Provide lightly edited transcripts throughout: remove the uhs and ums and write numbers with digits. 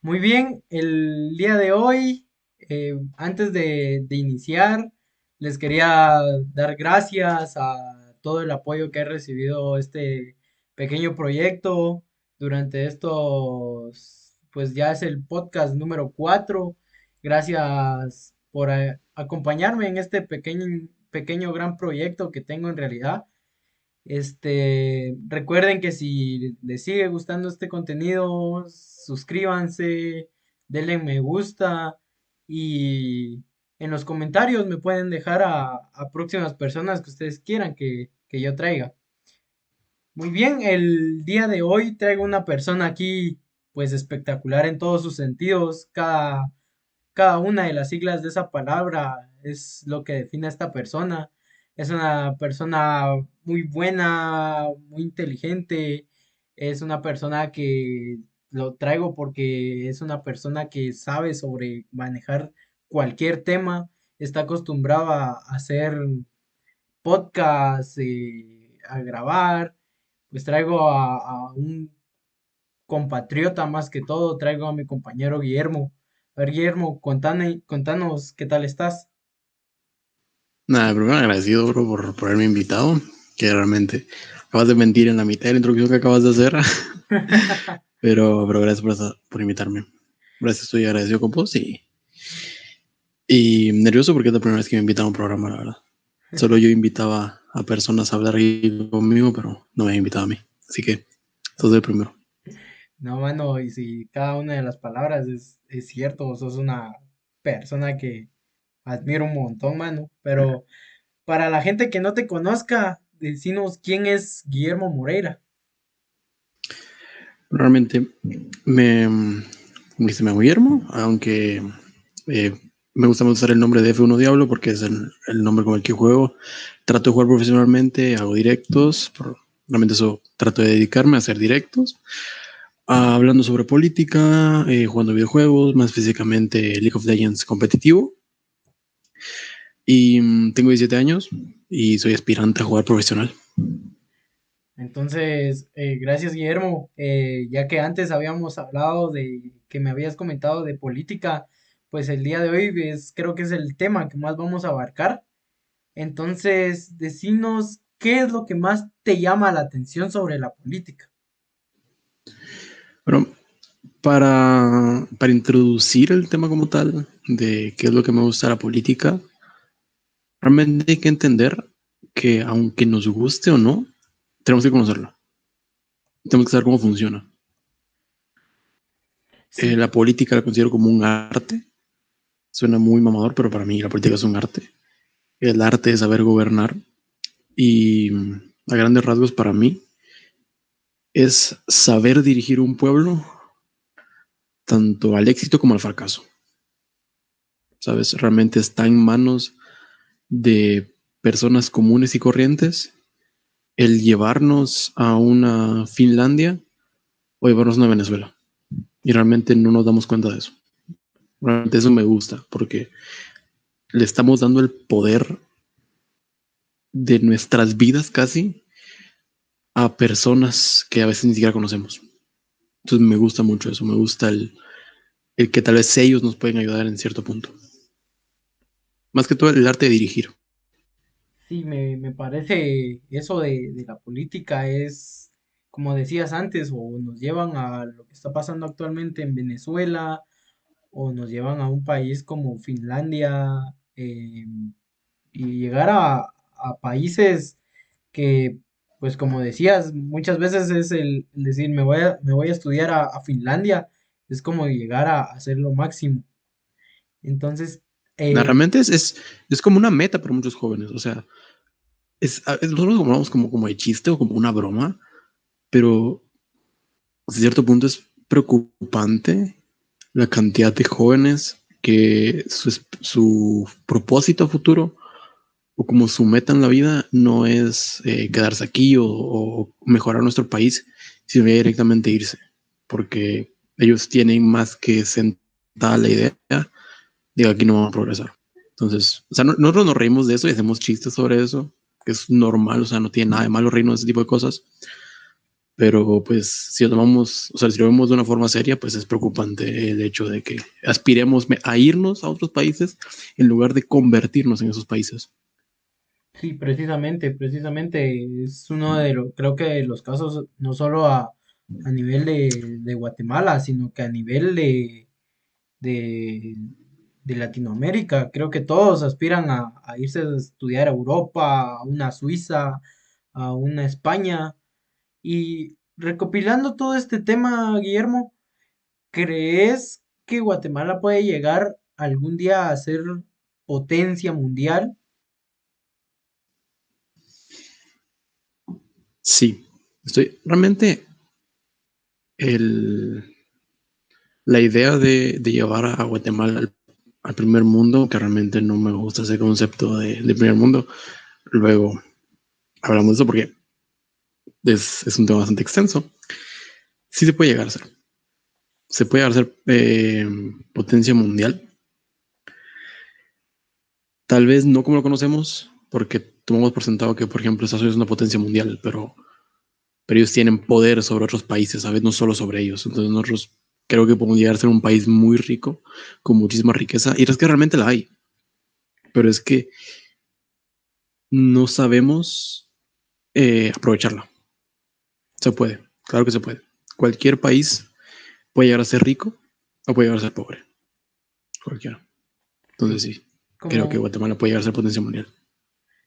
Muy bien, el día de hoy, antes de iniciar, les quería dar gracias a todo el apoyo que he recibido este pequeño proyecto durante estos, pues ya es el podcast número 4. Gracias por acompañarme en este pequeño gran proyecto que tengo en realidad. Recuerden que si les sigue gustando este contenido, suscríbanse, denle me gusta y en los comentarios me pueden dejar a próximas personas que ustedes quieran que yo traiga. Muy bien, el día de hoy traigo una persona aquí pues espectacular en todos sus sentidos. Cada una de las siglas de esa palabra es lo que define a esta persona. Es una persona muy buena, muy inteligente. Es una persona que lo traigo porque es una persona que sabe sobre manejar cualquier tema. Está acostumbrado a hacer podcast, a grabar. Pues traigo a un compatriota más que todo, traigo a mi compañero Guillermo. A ver, Guillermo, contanos qué tal estás. Nada, primero agradecido, bro, por haberme invitado, que realmente acabas de mentir en la mitad de la introducción que acabas de hacer, pero gracias por invitarme. Gracias, estoy agradecido con vos y nervioso porque es la primera vez que me invitan a un programa, la verdad. Solo yo invitaba a personas a hablar aquí conmigo, pero no me había invitado a mí. Así que, sos el primero. No, mano, y si cada una de las palabras es cierto, sos una persona que admiro un montón, mano. Pero para la gente que no te conozca, decinos quién es Guillermo Moreira. Realmente me, se me llamo Guillermo, aunque eh, me gusta más usar el nombre de F1 Diablo porque es el nombre con el que juego. Trato de jugar profesionalmente, hago directos, realmente eso trato de dedicarme a hacer directos, hablando sobre política, jugando videojuegos, más físicamente League of Legends competitivo. Y tengo 17 años y soy aspirante a jugar profesional. Entonces, gracias, Guillermo. Ya que antes habíamos hablado de que me habías comentado de política, pues el día de hoy creo que es el tema que más vamos a abarcar. Entonces, decinos qué es lo que más te llama la atención sobre la política. Bueno, para introducir el tema como tal, de qué es lo que me gusta de la política, realmente hay que entender que aunque nos guste o no, tenemos que conocerlo. Tenemos que saber cómo funciona. Sí, La política la considero como un arte. Suena muy mamador, pero para mí la política es un arte. El arte de saber gobernar. Y a grandes rasgos para mí es saber dirigir un pueblo tanto al éxito como al fracaso. ¿Sabes? Realmente está en manos de personas comunes y corrientes el llevarnos a una Finlandia o llevarnos a una Venezuela. Y realmente no nos damos cuenta de eso. Realmente eso me gusta porque le estamos dando el poder de nuestras vidas casi a personas que a veces ni siquiera conocemos. Entonces me gusta mucho eso, me gusta el que tal vez ellos nos pueden ayudar en cierto punto. Más que todo el arte de dirigir. sí, me parece eso de la política es, como decías antes, o nos llevan a lo que está pasando actualmente en Venezuela, o nos llevan a un país como Finlandia, eh, y llegar a países que, pues como decías, muchas veces es el decir, me voy a estudiar a Finlandia, es como llegar a hacer lo máximo. Entonces, eh, Realmente es como una meta para muchos jóvenes. O sea, nosotros lo tomamos como de chiste o como una broma, pero a cierto punto es preocupante la cantidad de jóvenes que su propósito a futuro o como su meta en la vida no es quedarse aquí o mejorar nuestro país, sino directamente irse, porque ellos tienen más que sentada la idea de que aquí no vamos a progresar. Entonces, o sea, nosotros nos reímos de eso y hacemos chistes sobre eso, que es normal, o sea, no tiene nada de malo reírnos de ese tipo de cosas, Pero pues si lo tomamos, o sea, si lo vemos de una forma seria, pues es preocupante el hecho de que aspiremos a irnos a otros países en lugar de convertirnos en esos países. Sí, precisamente es uno de los, creo que de los casos, no solo a nivel de Guatemala, sino que a nivel de, de Latinoamérica. Creo que todos aspiran a irse a estudiar a Europa, a una Suiza, a una España. Y recopilando todo este tema, Guillermo, ¿crees que Guatemala puede llegar algún día a ser potencia mundial? Sí, estoy realmente el, la idea de llevar a Guatemala al primer mundo, que realmente no me gusta ese concepto de primer mundo. Luego hablamos de eso porque es un tema bastante extenso. Sí se puede llegar a ser. Se puede llegar a ser potencia mundial. Tal vez no como lo conocemos, porque tomamos por sentado que, por ejemplo, Estados Unidos es una potencia mundial, pero ellos tienen poder sobre otros países, ¿sabes? No solo sobre ellos. Entonces nosotros creo que podemos llegar a ser un país muy rico, con muchísima riqueza, y es que realmente la hay, pero es que no sabemos aprovecharla. Se puede, claro que se puede. Cualquier país puede llegar a ser rico o puede llegar a ser pobre, cualquiera. Entonces Sí, sí, creo que como, Guatemala puede llegar a ser potencia mundial.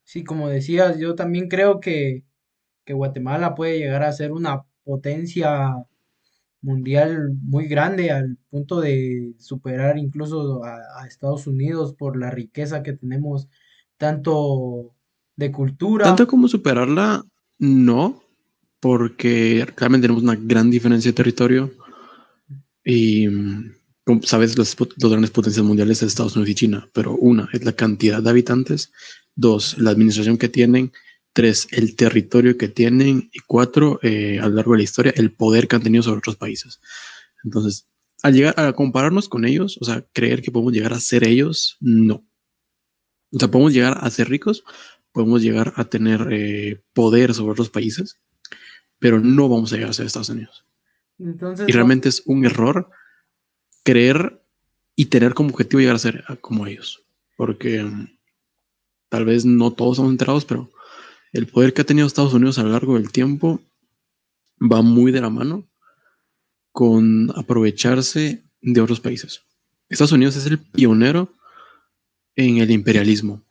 sí, como decías, yo también creo que Guatemala puede llegar a ser una potencia mundial muy grande al punto de superar incluso a Estados Unidos por la riqueza que tenemos, tanto de Tanto cultura. como superarla, no, porque realmente tenemos una gran diferencia de territorio y, como sabes, los grandes potencias mundiales son Estados Unidos y China, pero una es la cantidad de habitantes, dos, la administración que tienen, tres, el territorio que tienen y cuatro, a lo largo de la historia, el poder que han tenido sobre otros países. Entonces, al llegar a compararnos con ellos, o sea, creer que podemos llegar a ser ellos, no. O sea, podemos llegar a ser ricos, podemos llegar a tener poder sobre otros países, pero no vamos a llegar a ser Estados Unidos. Y Entonces, realmente es un error creer y tener como objetivo llegar a ser como ellos. Porque tal vez no todos somos enterados, pero el poder que ha tenido Estados Unidos a lo largo del tiempo va muy de la mano con aprovecharse de otros países. Estados Unidos es el pionero en el imperialismo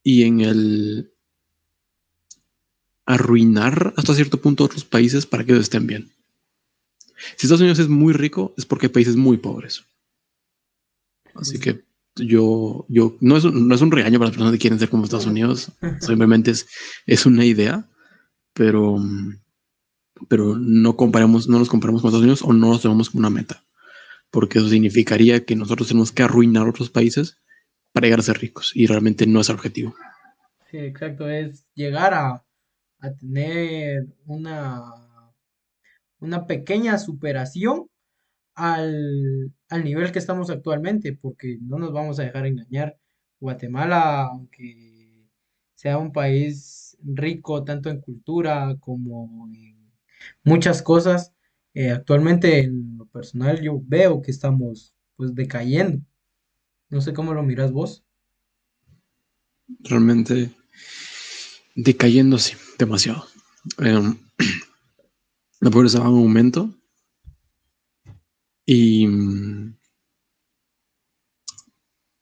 y en el arruinar hasta cierto punto otros países para que ellos estén bien. Si Estados Unidos es muy rico, es porque hay países muy pobres. Así sí, que yo no es un regaño para las personas que quieren ser como Estados Unidos, simplemente es una idea, pero, pero no comparemos, no nos comparemos con Estados Unidos o no nos tomamos como una meta, porque eso significaría que nosotros tenemos que arruinar otros países para llegar a ser ricos y realmente no es el objetivo. sí, exacto, es llegar a tener una pequeña superación al nivel que estamos actualmente, porque no nos vamos a dejar engañar. Guatemala, aunque sea un país rico tanto en cultura como en muchas cosas, actualmente en lo personal yo veo que estamos pues decayendo. No sé cómo lo miras vos. Realmente decayendo, sí, demasiado. Um, la pobreza va en aumento y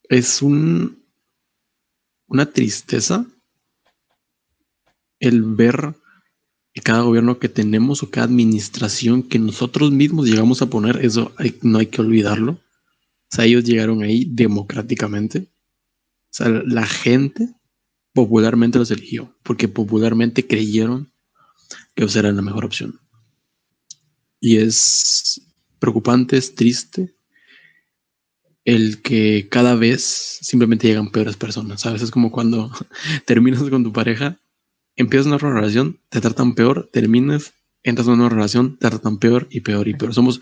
es una tristeza el ver que cada gobierno que tenemos o cada administración que nosotros mismos llegamos a poner, eso no hay que olvidarlo. O sea, ellos llegaron ahí democráticamente. O sea, la gente popularmente los eligió porque popularmente creyeron que ellos eran la mejor opción. Y es preocupante, es triste el que cada vez simplemente llegan peores personas. ¿Sabes? Es como cuando terminas con tu pareja, empiezas una nueva relación, te tratan peor, terminas, entras en una nueva relación, te tratan peor y peor y peor. Somos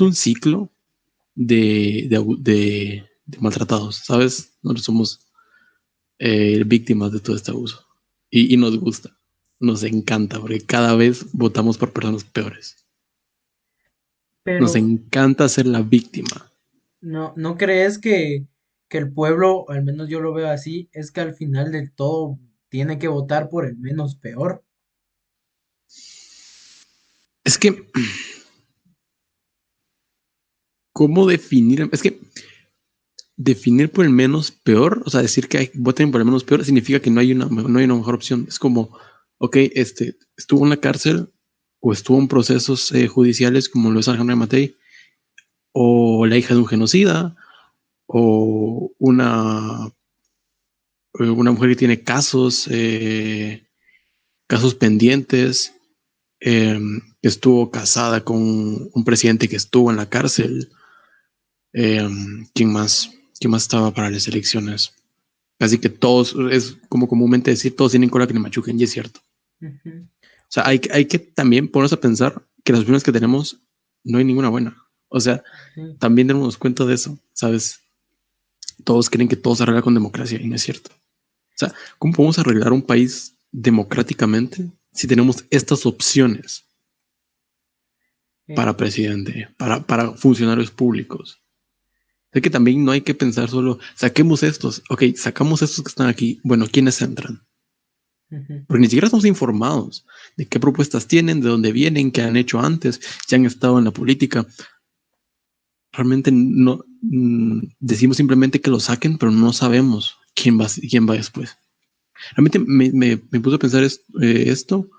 un ciclo de maltratados, ¿sabes? Nosotros somos víctimas de todo este abuso y nos gusta. nos encanta porque cada vez votamos por personas peores. Nos Pero encanta ser la víctima. ¿no crees que el pueblo, al menos yo lo veo así, es que al final del todo tiene que votar por el menos peor? Es que, ¿cómo definir? Es que definir por el menos peor, o sea, decir que voten por el menos peor, significa que no hay una mejor opción. Es como, ok, estuvo en la cárcel o estuvo en procesos judiciales como lo es Alejandro Yamatei, o la hija de un genocida, o una mujer que tiene casos pendientes, que estuvo casada con un presidente que estuvo en la cárcel. Eh, ¿Quién más? ¿Quién más estaba para las elecciones? Así que todos, es como comúnmente decir, todos tienen cola que le machuquen, y es cierto. Ujú, O sea, hay que también ponernos a pensar que las opciones que tenemos no hay ninguna buena. O sea, sí, también tenemos cuenta de eso, ¿sabes? Todos creen que todo se arregla con democracia y no es cierto. O sea, ¿cómo podemos arreglar un país democráticamente si tenemos estas opciones eh, para presidente, para funcionarios públicos? Sé que también no hay que pensar solo, saquemos estos, ok, sacamos estos que están aquí, bueno, ¿quiénes entran? ujú, Porque ni siquiera estamos informados de qué propuestas tienen, de dónde vienen, qué han hecho antes, si han estado en la política. Realmente no decimos simplemente que lo saquen, pero no sabemos quién va después. Realmente me puso a pensar esto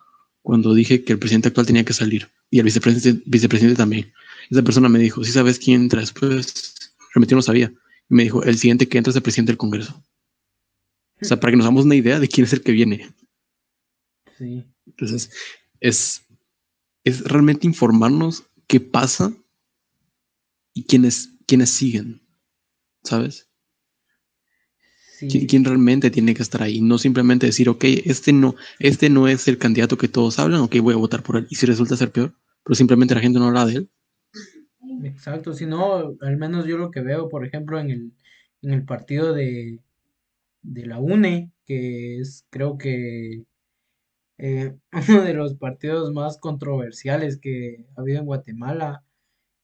cuando dije que el presidente actual tenía que salir y el vicepresidente también. Esa persona me dijo, ¿sí sabes quién entra después? Realmente yo no sabía. Y me dijo, el siguiente que entra es el presidente del Congreso. O sea, para que nos hagamos una idea de quién es el que viene. sí, Entonces, es, es realmente informarnos qué pasa y quiénes siguen, ¿sabes? sí, Quién realmente tiene que estar ahí, no simplemente decir, ok, este no es el candidato que todos hablan, ok, voy a votar por él. Y si resulta ser peor, pero simplemente la gente no habla de él. exacto. Si no, al menos yo lo que veo, por ejemplo, en el partido de la UNE, que es creo que uno de los partidos más controversiales que ha habido en Guatemala,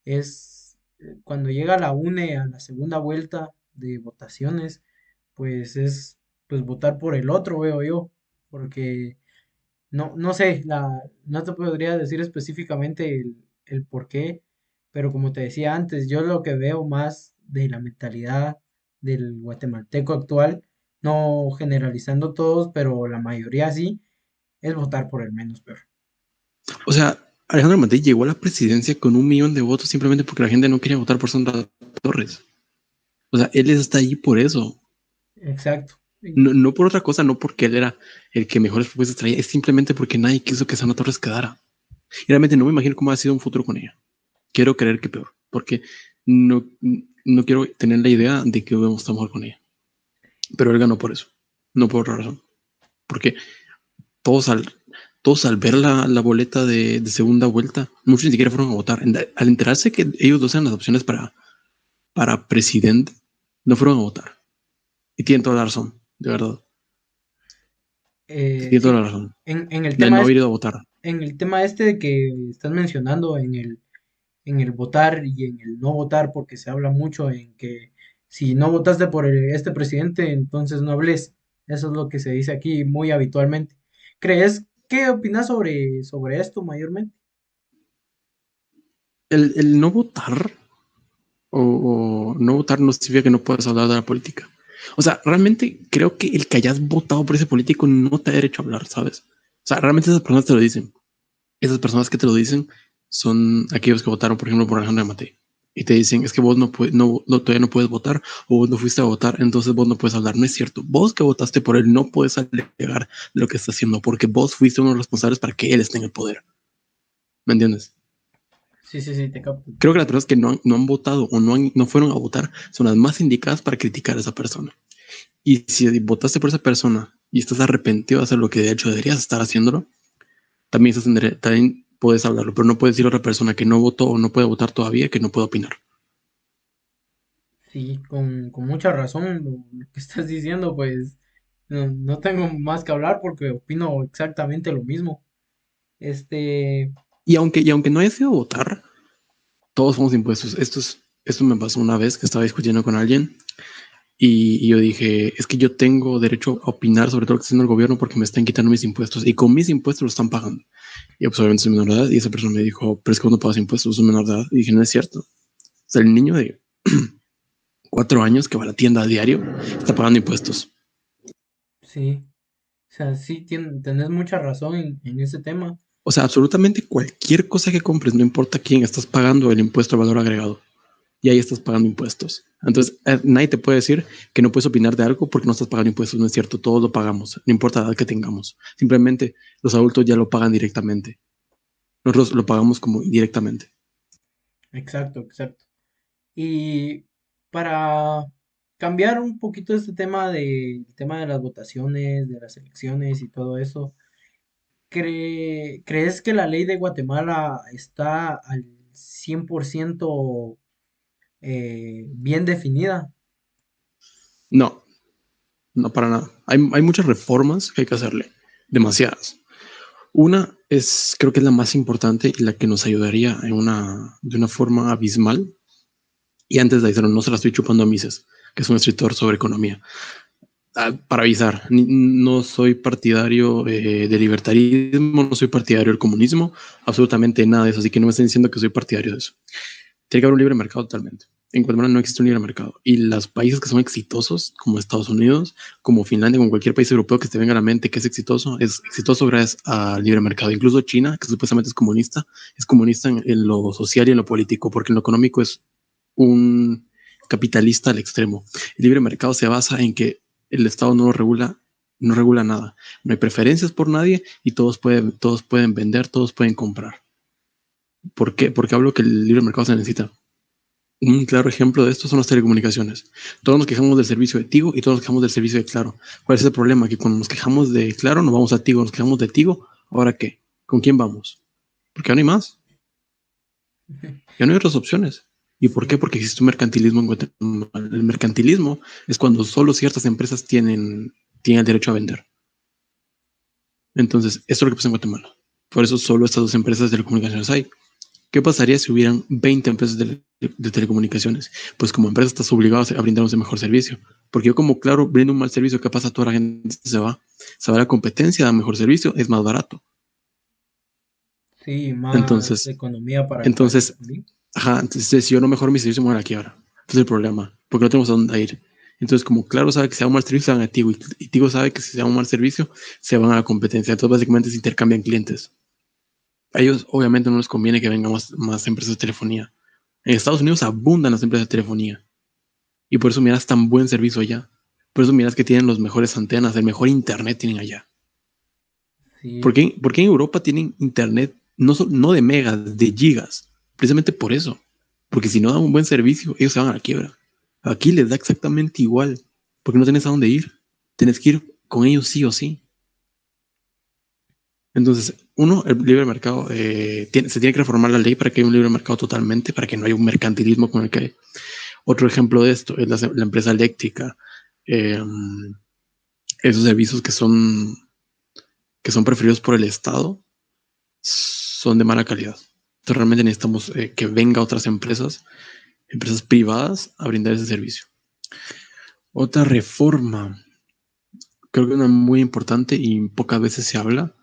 es cuando llega la UNE a la segunda vuelta de votaciones, pues es pues votar por el otro, veo yo, porque no sé, no te podría decir específicamente el por qué, pero como te decía antes, yo lo que veo más de la mentalidad del guatemalteco actual, no generalizando todos, pero la mayoría sí, es votar por el menos peor. O sea, Alejandro Matei llegó a la presidencia con 1 millón de votos simplemente porque la gente no quería votar por Sandra Torres. O sea, él está ahí por eso. Exacto. No por otra cosa, no porque él era el que mejores propuestas traía, es simplemente porque nadie quiso que Sandra Torres quedara. Y realmente no me imagino cómo ha sido un futuro con ella. Quiero creer que peor, porque no quiero tener la idea de que vamos a estar mejor con ella. Pero él ganó por eso, no por otra razón. Porque todos al, todos al ver la boleta de segunda vuelta, muchos ni siquiera fueron a votar. Al enterarse que ellos dos eran las opciones para presidente, no fueron a votar. Y tienen toda la razón, de verdad. Tienen toda Sí, la razón. en el De tema no haber ido a votar. en el tema este que estás mencionando, en el votar y en el no votar, porque se habla mucho en que si no votaste por este presidente, entonces no hables. Eso es lo que se dice aquí muy habitualmente. ¿Qué opinas sobre esto mayormente? El no votar o no votar no significa que no puedas hablar de la política. O sea, realmente creo que el que hayas votado por ese político no te da derecho a hablar, ¿sabes? O sea, realmente esas personas te lo dicen. Esas personas que te lo dicen son aquellos que votaron, por ejemplo, por Alejandro Yamatei. Y te dicen, es que vos todavía no puedes votar o vos no fuiste a votar, entonces vos no puedes hablar. No es cierto. Vos que votaste por él no puedes alegar de lo que está haciendo porque vos fuiste uno de los responsables para que él esté en el poder. ¿Me entiendes? Sí, sí, sí, te capto. Creo que las personas que no han votado o no fueron a votar son las más indicadas para criticar a esa persona. Y si votaste por esa persona y estás arrepentido de hacer lo que de hecho deberías estar haciéndolo, también puedes hablarlo, pero no puedes decir a otra persona que no votó o no puede votar todavía que no puede opinar. Sí, con mucha razón lo que estás diciendo, pues No, no tengo más que hablar porque opino exactamente lo mismo. Este, Y aunque no haya sido votar, todos somos impuestos. Esto me pasó una vez que estaba discutiendo con alguien y yo dije, es que yo tengo derecho a opinar sobre todo lo que está haciendo el gobierno porque me están quitando mis impuestos y con mis impuestos lo están pagando. Y pues obviamente soy menor de edad y esa persona me dijo, pero es que cuando pagas impuestos soy menor de edad. Y dije, no es cierto. O sea, el niño de 4 años que va a la tienda a diario está pagando impuestos. sí, o sea, sí tenés mucha razón en ese tema. O sea, absolutamente cualquier cosa que compres, no importa quién, estás pagando el impuesto al valor agregado. Y ahí estás pagando impuestos. Entonces, nadie te puede decir que no puedes opinar de algo porque no estás pagando impuestos. No es cierto, todos lo pagamos, no importa la edad que tengamos. Simplemente los adultos ya lo pagan directamente. Nosotros lo pagamos como indirectamente. Exacto, exacto. Y para cambiar un poquito este tema el tema de las votaciones, de las elecciones y todo eso, ¿crees que la ley de Guatemala está al 100% bien definida? No, no para nada. Hay muchas reformas que hay que hacerle, demasiadas. Una es, creo que es la más importante y la que nos ayudaría de una forma abismal. Y antes de hacerlo, no se la estoy chupando a Mises, que es un escritor sobre economía. Para avisar, no soy partidario del libertarismo, no soy partidario del comunismo, absolutamente nada de eso, así que no me estén diciendo que soy partidario de eso. Tiene que haber un libre mercado totalmente. En Guatemala no existe un libre mercado. Y los países que son exitosos, como Estados Unidos, como Finlandia, como cualquier país europeo que te venga a la mente que es exitoso gracias al libre mercado. Incluso China, que supuestamente es comunista en lo social y en lo político, porque en lo económico es un capitalista al extremo. El libre mercado se basa en que el Estado no regula nada. No hay preferencias por nadie y todos pueden vender, todos pueden comprar. ¿Por qué? Porque hablo que el libre mercado se necesita. Un claro ejemplo de esto son las telecomunicaciones. Todos nos quejamos del servicio de Tigo y todos nos quejamos del servicio de Claro. ¿Cuál es el problema? Que cuando nos quejamos de Claro, nos vamos a Tigo, nos quejamos de Tigo, ¿ahora qué? ¿Con quién vamos? Porque ya no hay más, ya no hay otras opciones. ¿Y por qué? Sí, Porque existe un mercantilismo en Guatemala. El mercantilismo es cuando solo ciertas empresas tienen el derecho a vender. Entonces, esto es lo que pasa en Guatemala. Por eso solo estas dos empresas de telecomunicaciones hay. ¿Qué pasaría si hubieran 20 empresas de telecomunicaciones? Pues como empresa estás obligado a brindarnos el mejor servicio. Porque yo como claro brindo un mal servicio, ¿qué pasa? Toda la gente se va. Se va a la competencia, da mejor servicio, es más barato. sí, más Entonces, economía para el país entonces, también. ajá, entonces si yo no mejoro mi servicio, me voy a la quiebra. Ese es el problema, porque no tenemos a dónde ir. Entonces, como claro sabe que se da un mal servicio, se van a Tigo. Y Tigo sabe que si se da un mal servicio, se van a la competencia. Entonces, básicamente se intercambian clientes. A ellos, obviamente, no les conviene que vengan más empresas de telefonía. En Estados Unidos abundan las empresas de telefonía y por eso miras tan buen servicio allá. Por eso miras que tienen los mejores antenas, el mejor internet tienen allá. Sí, Por qué en Europa tienen internet no de megas, de gigas? Precisamente por eso. Porque si no dan un buen servicio, ellos se van a la quiebra. Aquí les da exactamente igual, porque no tienes a dónde ir. Tienes que ir con ellos sí o sí. Entonces, uno, el libre mercado, se tiene que reformar la ley para que haya un libre mercado totalmente, para que no haya un mercantilismo con el que hay. Otro ejemplo de esto es la empresa eléctrica, eh, esos servicios que son preferidos por el Estado son de mala calidad. Entonces realmente necesitamos que venga otras empresas privadas a brindar ese servicio. Otra reforma, creo que una muy importante y pocas veces se habla,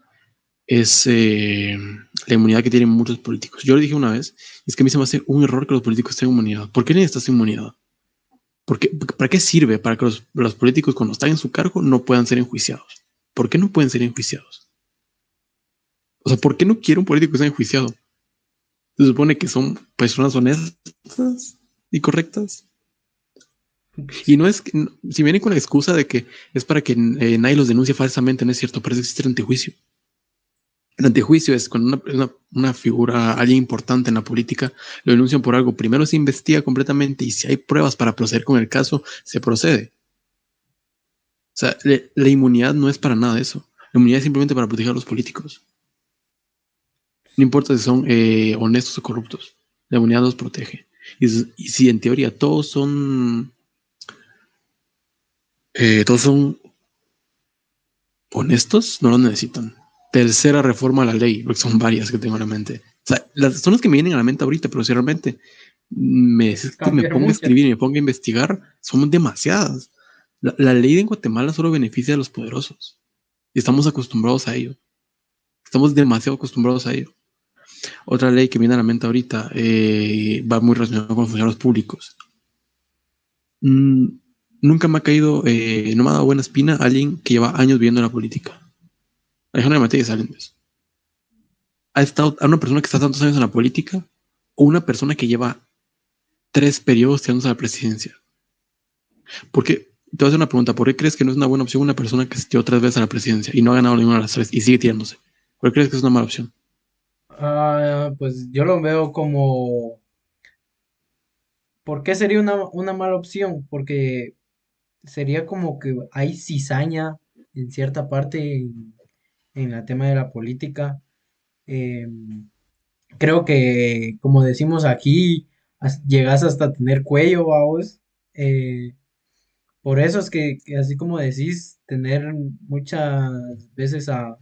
es la inmunidad que tienen muchos políticos. Yo lo dije una vez, es que a mí se me hace un error que los políticos tengan inmunidad. ¿Por qué necesitas inmunidad? ¿Para qué sirve? Para que los políticos cuando están en su cargo no puedan ser enjuiciados. ¿Por qué no pueden ser enjuiciados? O sea, ¿por qué no quiere un político que sea enjuiciado? Se supone que son personas honestas y correctas. Y no es, si vienen con la excusa de que es para que nadie los denuncie falsamente, no es cierto, pero eso existe el antejuicio. El antejuicio es cuando una figura, alguien importante en la política, lo denuncian por algo. Primero se investiga completamente y si hay pruebas para proceder con el caso, se procede. O sea, la inmunidad no es para nada de eso. La inmunidad es simplemente para proteger a los políticos. No importa si son honestos o corruptos. La inmunidad los protege. Y si en teoría todos son honestos, no lo necesitan. Tercera reforma a la ley, porque son varias que tengo en la mente. O sea, son las que me vienen a la mente ahorita, pero si realmente me Cambiar ponga a muchas. escribir y me ponga a investigar, son demasiadas. La ley de Guatemala solo beneficia a los poderosos. Y estamos acostumbrados a ello. Estamos demasiado acostumbrados a ello. Otra ley que viene a la mente ahorita va muy relacionada con los funcionarios públicos. Mm, nunca me ha caído, no me ha dado buena espina alguien que lleva años viviendo en la política. Alejandro Matei salen de eso. Ha estado a una persona que está tantos años en la política o una persona que lleva 3 periodos tirándose a la presidencia. Porque te voy a hacer una pregunta, ¿por qué crees que no es una buena opción una persona que se tiró 3 veces a la presidencia y no ha ganado ninguna de las 3 y sigue tirándose? ¿Por qué crees que es una mala opción? Pues yo lo veo como, ¿por qué sería una mala opción? Porque sería como que hay cizaña en cierta parte en el tema de la política. Em, Creo que, como decimos aquí, llegas hasta tener cuello, vamos. Eh, por eso es que así como decís, tener muchas veces a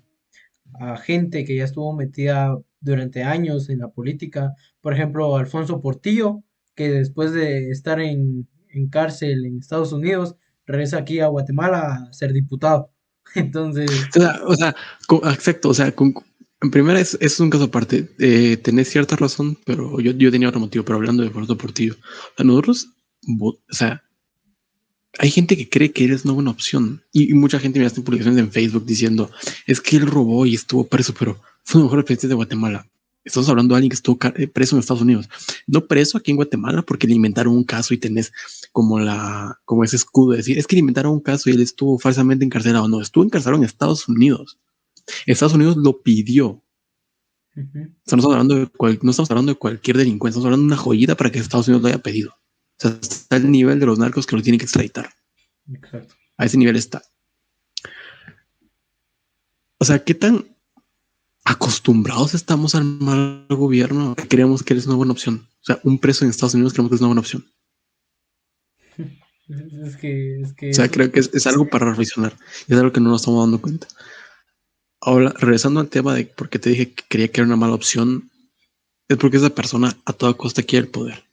gente que ya estuvo metida durante años en la política. Por ejemplo, Alfonso Portillo, que después de estar en cárcel en Estados Unidos, regresa aquí a Guatemala a ser diputado. Entonces, O sea exacto, o sea, en primera es un caso aparte. Tenés cierta razón, pero yo tenía otro motivo, pero hablando de Puerto Portillo. O sea, nosotros, o sea, hay gente que cree que eres una buena opción. Y mucha gente me hace publicaciones en Facebook diciendo, es que él robó y estuvo preso, pero fue el mejor presidente de Guatemala. Estamos hablando de alguien que estuvo preso en Estados Unidos. No preso aquí en Guatemala porque le inventaron un caso y tenés como ese escudo de decir, es que le inventaron un caso y él estuvo falsamente encarcelado. No, estuvo encarcelado en Estados Unidos. Estados Unidos lo pidió. O ujú, sea, no estamos hablando de cualquier delincuente, estamos hablando de una joyita para que Estados Unidos lo haya pedido. O sea, está el nivel de los narcos que lo tienen que extraditar. exacto. A ese nivel está. O sea, ¿qué tan acostumbrados estamos al mal gobierno? Creemos que es una buena opción. O sea, un preso en Estados Unidos creemos que es una buena opción. O Es que sea, eso, creo que es algo para reflexionar. Es algo que no nos estamos dando cuenta. Ahora, regresando al tema de por qué te dije que creía que era una mala opción, es porque esa persona a toda costa quiere el poder.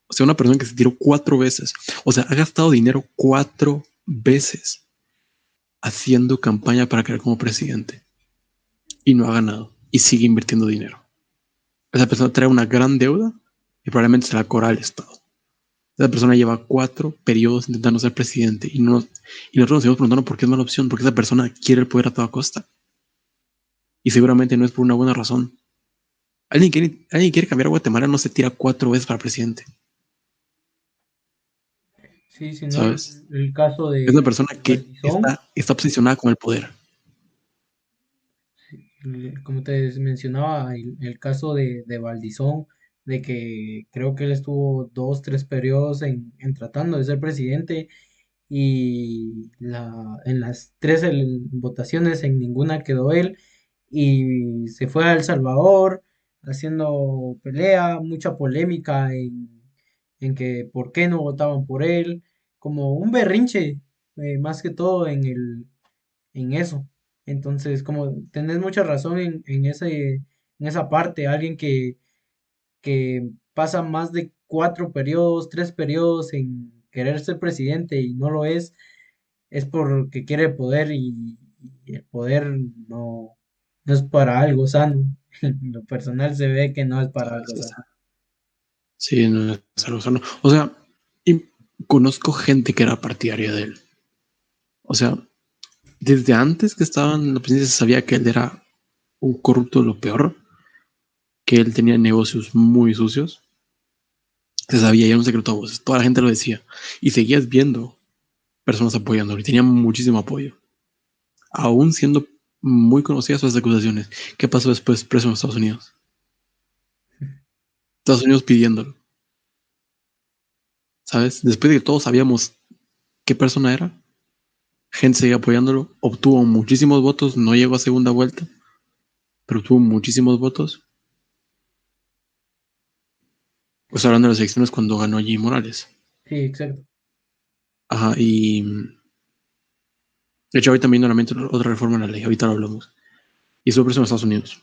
O sea, una persona que se tiró 4 veces. O sea, ha gastado dinero 4 veces haciendo campaña para quedar como presidente y no ha ganado y sigue invirtiendo dinero. Esa persona trae una gran deuda y probablemente se la cobra al Estado. Esa persona lleva 4 periodos intentando ser presidente y nosotros nos seguimos preguntando por qué es mala opción, porque esa persona quiere el poder a toda costa y seguramente no es por una buena razón. Alguien quiere cambiar a Guatemala, no se tira 4 veces para presidente, sí, si no ¿sabes? el caso Es una de persona que Valdizón, está obsesionada con el poder. como te mencionaba, el caso de Valdizón, de que creo que él estuvo 2, 3 periodos en tratando de ser presidente y en las 3 votaciones en ninguna quedó él y se fue a El Salvador haciendo pelea, mucha polémica en que por qué no votaban por él, como un berrinche, más que todo en eso. Entonces, como tenés mucha razón en esa parte, alguien que pasa más de 4 periodos, 3 periodos en querer ser presidente y no lo es porque quiere poder y el poder no es para algo sano. En lo personal se ve que no es para algo ¿Sabes? O sano. sea, sí, no es algo sano. O sea, y conozco gente que era partidaria de él. O sea, desde antes que estaban en la presidencia se sabía que él era un corrupto de lo peor, que él tenía negocios muy sucios. Se sabía, ya era un secreto a voces. Toda la gente lo decía. Y seguías viendo personas apoyándolo y tenía muchísimo apoyo. Aún siendo muy conocidas sus acusaciones. ¿Qué pasó después preso en Estados Unidos? Estados Unidos pidiéndolo, ¿sabes? Después de que todos sabíamos qué persona era, gente seguía apoyándolo, obtuvo muchísimos votos, no llegó a segunda vuelta, pero obtuvo muchísimos votos. Pues hablando de las elecciones cuando ganó Jimmy Morales. Sí, exacto. Ajá, De hecho, ahorita viendo la mente otra reforma en la ley, ahorita lo hablamos. Y eso en Estados Unidos.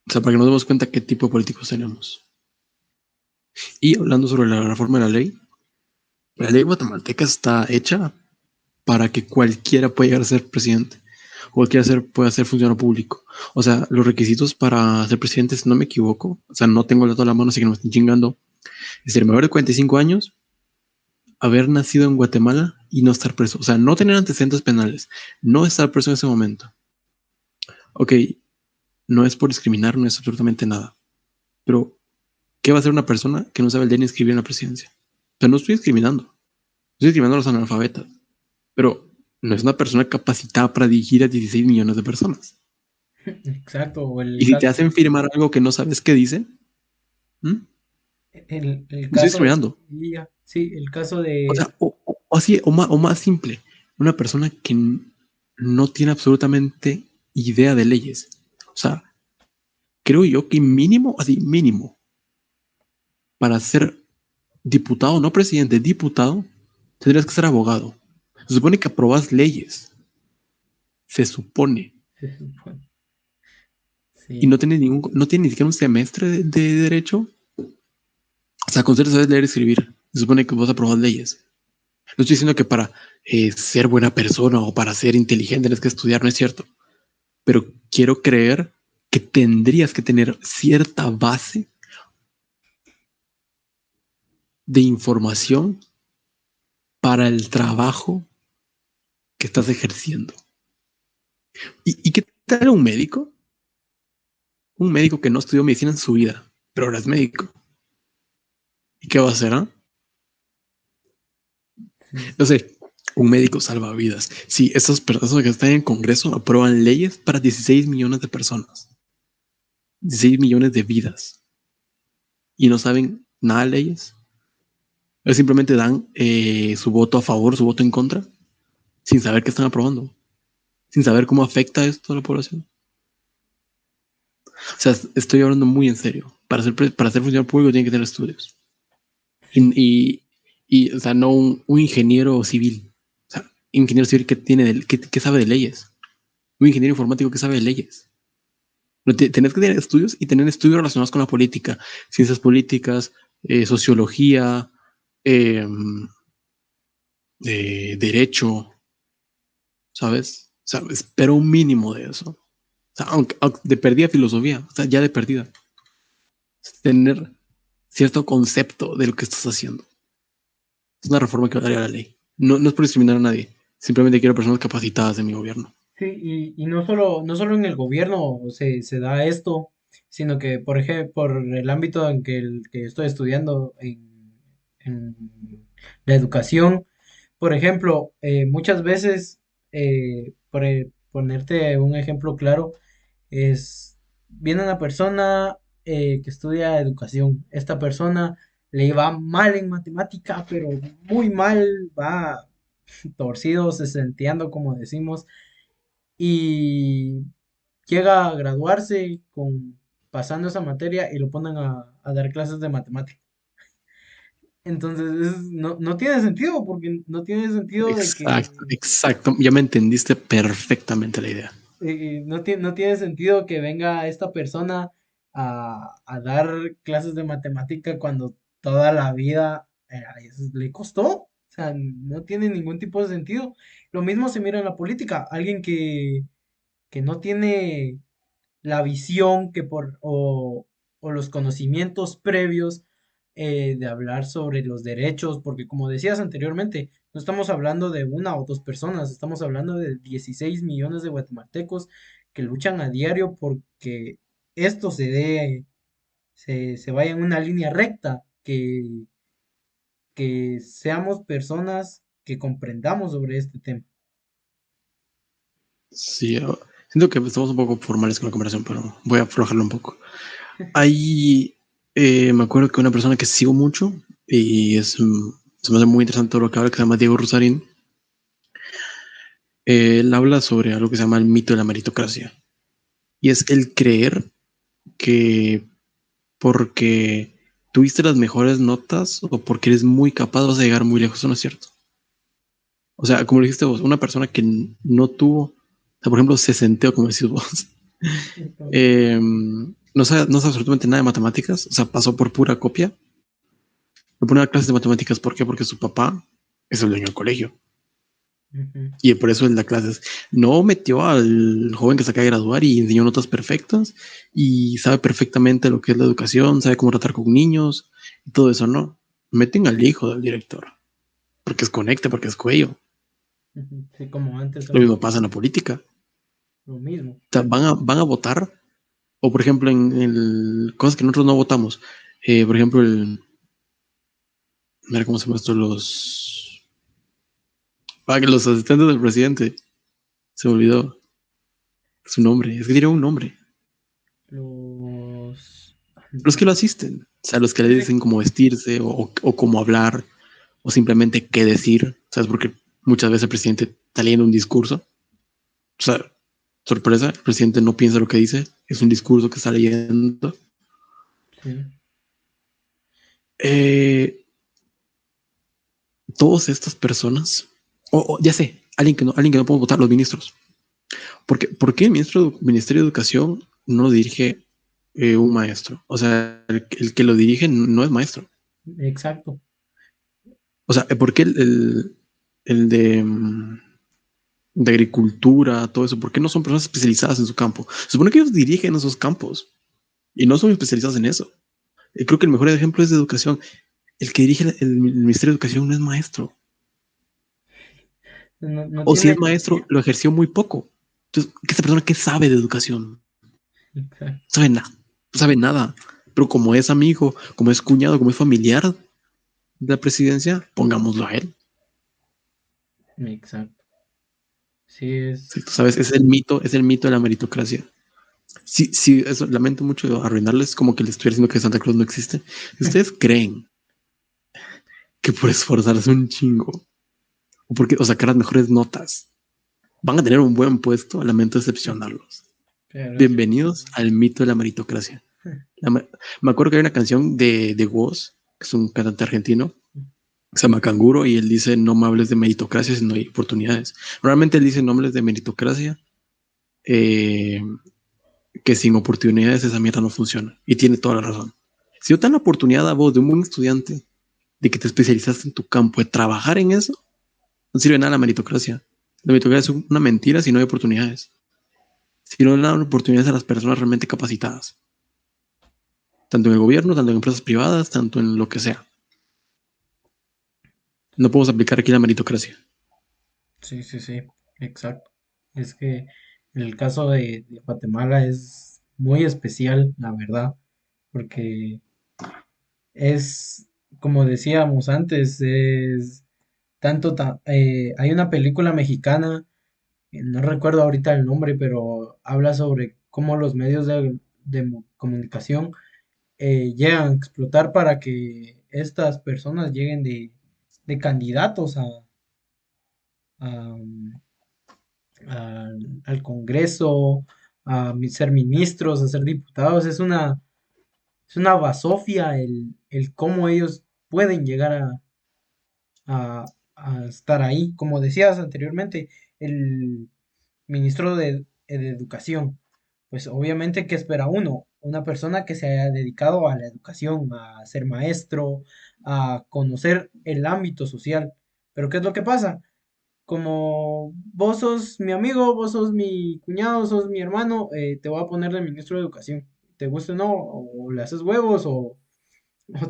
O sea, para que nos demos cuenta qué tipo de políticos tenemos. Y hablando sobre la reforma de la ley guatemalteca está hecha para que cualquiera pueda llegar a ser presidente. O cualquiera pueda ser funcionario público. O sea, los requisitos para ser presidente, si no me equivoco, o sea, no tengo el dato a la mano, así que no me estoy chingando, es ser mayor de 45 años, haber nacido en Guatemala y no estar preso. O sea, no tener antecedentes penales, no estar preso en ese momento. Ok, no es por discriminar, no es absolutamente nada. Pero, ¿qué va a hacer una persona que no sabe leer ni escribir en la presidencia? O sea, no estoy discriminando. Estoy discriminando a los analfabetas. Pero no es una persona capacitada para dirigir a 16 millones de personas. Exacto, o Y si te hacen firmar algo que no sabes qué dice, ¿Mm? el Estoy caso de discriminando. sí, el caso O de sea, o así, o más simple, una persona que no tiene absolutamente idea de leyes. O sea, creo yo que mínimo, así, mínimo, para ser diputado, no presidente, diputado, tendrías que ser abogado. Se supone que aprobas leyes. Se supone. se supone, Y sí, no tiene ni siquiera un semestre de derecho. O sea, con ser sabes leer y escribir. Se supone que vos aprobas leyes. No estoy diciendo que para ser buena persona o para ser inteligente tienes que estudiar, no es cierto. Pero quiero creer que tendrías que tener cierta base de información para el trabajo que estás ejerciendo. ¿Y qué tal un médico? Un médico que no estudió medicina en su vida, pero ahora es médico. ¿Y qué va a hacer? sí, No sé, un médico salva vidas. Si esas personas que están en el Congreso aprueban leyes para 16 millones de personas, 16 millones de vidas, y no saben nada de leyes, simplemente dan su voto a favor, su voto en contra, sin saber qué están aprobando, sin saber cómo afecta esto a la población. O sea, estoy hablando muy en serio. Para ser funcionario público tiene que tener estudios. sí, Y, o sea, no un ingeniero civil. O sea, un ingeniero civil que sabe de leyes. Un ingeniero informático que sabe de leyes. No, tenés que tener estudios y tener estudios relacionados con la política, ciencias políticas, sociología, eh, derecho, ¿sabes? O sea, espero un mínimo de eso. O sea, aunque de perdida filosofía, o sea, ya de perdida. Tener cierto concepto de lo que estás haciendo. Es una reforma que daría la ley. No, no es por discriminar a nadie. Simplemente quiero personas capacitadas de mi gobierno. sí, y no solo en el gobierno se da esto, sino que, por ejemplo, por el ámbito en que estoy estudiando en la educación, por ejemplo, muchas veces, ponerte un ejemplo claro, viene una persona que estudia educación. Esta persona le va mal en matemática, pero muy mal, va torcido, sesenteando, como decimos, y llega a graduarse pasando esa materia y lo ponen a dar clases de matemática. Entonces, no tiene sentido, porque no tiene sentido de que Exacto, exacto. Ya me entendiste perfectamente la idea. no tiene sentido que venga esta persona a dar clases de matemática cuando toda la vida le costó. O sea, no tiene ningún tipo de sentido. Lo mismo se mira en la política. Alguien que no tiene la visión o los conocimientos previos de hablar sobre los derechos, porque como decías anteriormente, no estamos hablando de una o dos personas, estamos hablando de 16 millones de guatemaltecos que luchan a diario porque esto se vaya en una línea recta, que seamos personas que comprendamos sobre este tema. Sí, siento que estamos un poco formales con la conversación, pero voy a aflojarlo un poco. Ahí me acuerdo que una persona que sigo mucho y se me hace muy interesante todo lo que habla, que se llama Diego Rosarín. Él habla sobre algo que se llama el mito de la meritocracia. Y es el creer que porque tuviste las mejores notas o porque eres muy capaz vas a llegar muy lejos. Eso no es cierto. O sea, como lo dijiste vos, una persona que no tuvo, o sea, por ejemplo, se senteó, como decís vos, no sabe absolutamente nada de matemáticas, o sea, pasó por pura copia. Le pone a clases de matemáticas, ¿por qué? Porque su papá es el dueño del colegio. Ujú. Y por eso él da clases. No metió al joven que se acaba de graduar y enseñó notas perfectas y sabe perfectamente lo que es la educación, sabe cómo tratar con niños y todo eso, no. Meten al hijo del director, porque es conecte, porque es cuello. Ujú. Sí, como antes Lo hacía mismo pasa en la política. lo mismo. O sea, van a votar, o por ejemplo, en el, cosas que nosotros no votamos. Por ejemplo, mira cómo se llama esto, los asistentes del presidente. Se me olvidó su nombre. Es que tiene un nombre. Los... Los que lo asisten. O sea, los que le Sí, dicen cómo vestirse o cómo hablar o simplemente qué decir. ¿Sabes? Porque muchas veces el presidente está leyendo un discurso. O sea, sorpresa, el presidente no piensa lo que dice. Es un discurso que está leyendo. sí. Eh, todas estas personas, o ya sé, alguien que no puede votar, los ministros. ¿Por qué el Ministerio de Educación no lo dirige un maestro? O sea, el que lo dirige no es maestro. Exacto. O sea, ¿por qué el de agricultura, todo eso, por qué no son personas especializadas en su campo? Se supone que ellos dirigen esos campos y no son especializados en eso. Creo que el mejor ejemplo es de educación. El que dirige el Ministerio de Educación no es maestro. No, no O si tiene... es maestro, lo ejerció muy poco. Entonces, ¿esta persona qué sabe de educación? Exacto. No sabe nada. No sabe nada. Pero como es amigo, como es cuñado, como es familiar de la presidencia, pongámoslo a él. Exacto. Sí, Sí, tú es... sabes, es el mito de la meritocracia. Sí, sí, eso, lamento mucho arruinarles, como que les estoy diciendo que Santa Claus no existe. Si ustedes creen que por esforzarse un chingo o sacar las mejores notas van a tener un buen puesto, lamento decepcionarlos. Pero es... Bienvenidos al mito de la meritocracia. Me acuerdo que hay una canción de Woz, que es un cantante argentino, se llama Canguro, y él dice: no me hables de meritocracia si no hay oportunidades. Normalmente él dice: no me hables de meritocracia, eh, que sin oportunidades esa mierda no funciona. Y tiene toda la razón. Si yo te dan la oportunidad a vos, de un buen estudiante, de que te especializaste en tu campo, de trabajar en eso, no sirve nada la meritocracia. La meritocracia es una mentira si no hay oportunidades. Si no le dan oportunidades a las personas realmente capacitadas. Tanto en el gobierno, tanto en empresas privadas, tanto en lo que sea. No podemos aplicar aquí la meritocracia. Sí, sí, sí. Exacto. Es que en el caso de Guatemala es muy especial, la verdad, porque es, como decíamos antes, es hay una película mexicana, no recuerdo ahorita el nombre, pero habla sobre cómo los medios de comunicación llegan a explotar para que estas personas lleguen de candidatos a, al Congreso, ser ministros, a ser diputados. Es una basofia el cómo ellos pueden llegar a estar ahí. Como decías anteriormente, el ministro de Educación, pues obviamente, ¿qué espera uno? Una persona que se haya dedicado a la educación, a ser maestro, a conocer el ámbito social. Pero ¿qué es lo que pasa? Como vos sos mi amigo, vos sos mi cuñado, sos mi hermano, te voy a poner de ministro de Educación. ¿Te gusta o no? O le haces huevos o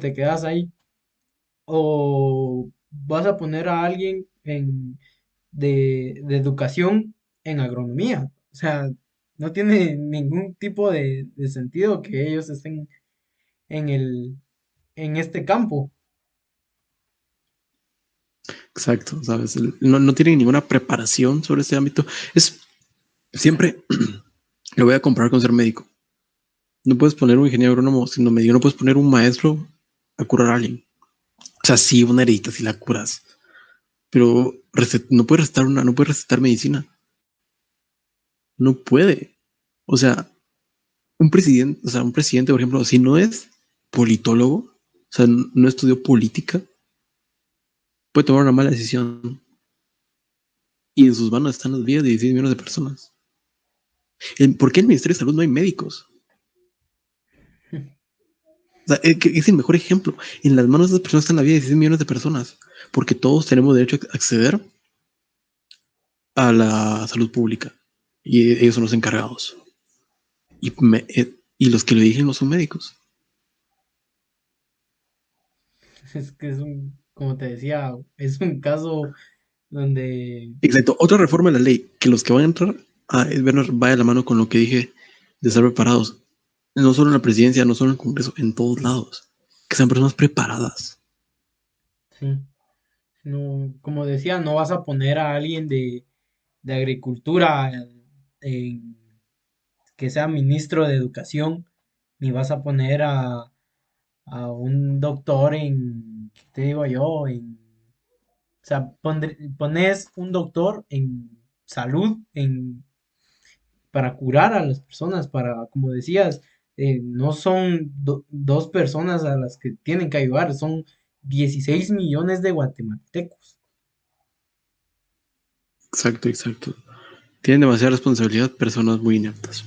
te quedas ahí. O vas a poner a alguien de educación en agronomía. O sea, no tiene ningún tipo de sentido que ellos estén en en este campo. Exacto, ¿sabes? No tienen ninguna preparación sobre ese ámbito. Es siempre lo voy a comparar con ser médico. No puedes poner un ingeniero agrónomo siendo médico, no puedes poner un maestro a curar a alguien. O sea, sí, una herida, si la curas, pero no puedes recetar medicina. No puede. O sea, un presidente, por ejemplo, si no es politólogo, o sea, no estudió política, puede tomar una mala decisión. y en sus manos están las vidas de 16 millones de personas. ¿Por qué en el Ministerio de Salud no hay médicos? O sea, es el mejor ejemplo. En las manos de esas personas están la vida de 16 millones de personas, porque todos tenemos derecho a acceder a la salud pública y ellos son los encargados. Y los que lo dirigen no son médicos. Es que es un, como te decía, es un caso donde Exacto. Otra reforma de la ley, que los que van a entrar va de la mano con lo que dije de estar preparados. No solo en la presidencia, no solo en el Congreso, en todos lados. Que sean personas preparadas. sí, no, como decía, no vas a poner a alguien de agricultura que sea ministro de educación, ni vas a poner a un doctor en, ¿qué te digo yo? O sea, pones un doctor en salud, para curar a las personas, para, como decías, no son dos personas a las que tienen que ayudar, son 16 millones de guatemaltecos. Exacto, exacto. Tienen demasiada responsabilidad personas muy ineptas.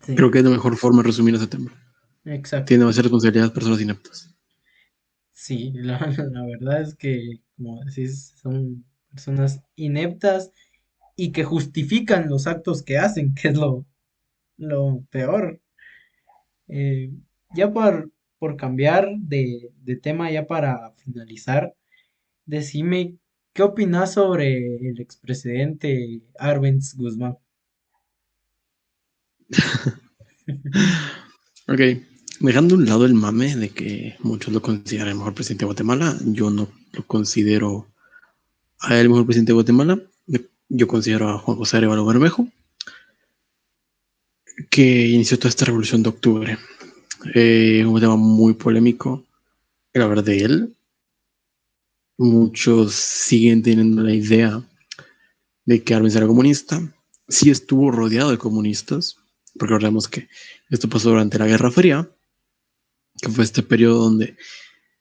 Sí, Creo que es la mejor forma de resumir ese tema. exacto. Tienen demasiada responsabilidad personas ineptas. Sí, la verdad es que, como decís, son personas ineptas y que justifican los actos que hacen, que es lo peor. Eh, ya por cambiar de tema, ya para finalizar, decime, ¿qué opinas sobre el expresidente Arbenz Guzmán? Ok, dejando a un lado el mame de que muchos lo consideran el mejor presidente de Guatemala, yo no lo considero a él el mejor presidente de Guatemala. Yo considero a Juan José Arevalo Bermejo, que inició toda esta revolución de octubre. Un tema muy polémico el hablar de él. Muchos siguen teniendo la idea de que Arbenz era comunista. Sí estuvo rodeado de comunistas, porque recordemos que esto pasó durante la Guerra Fría, que fue este periodo donde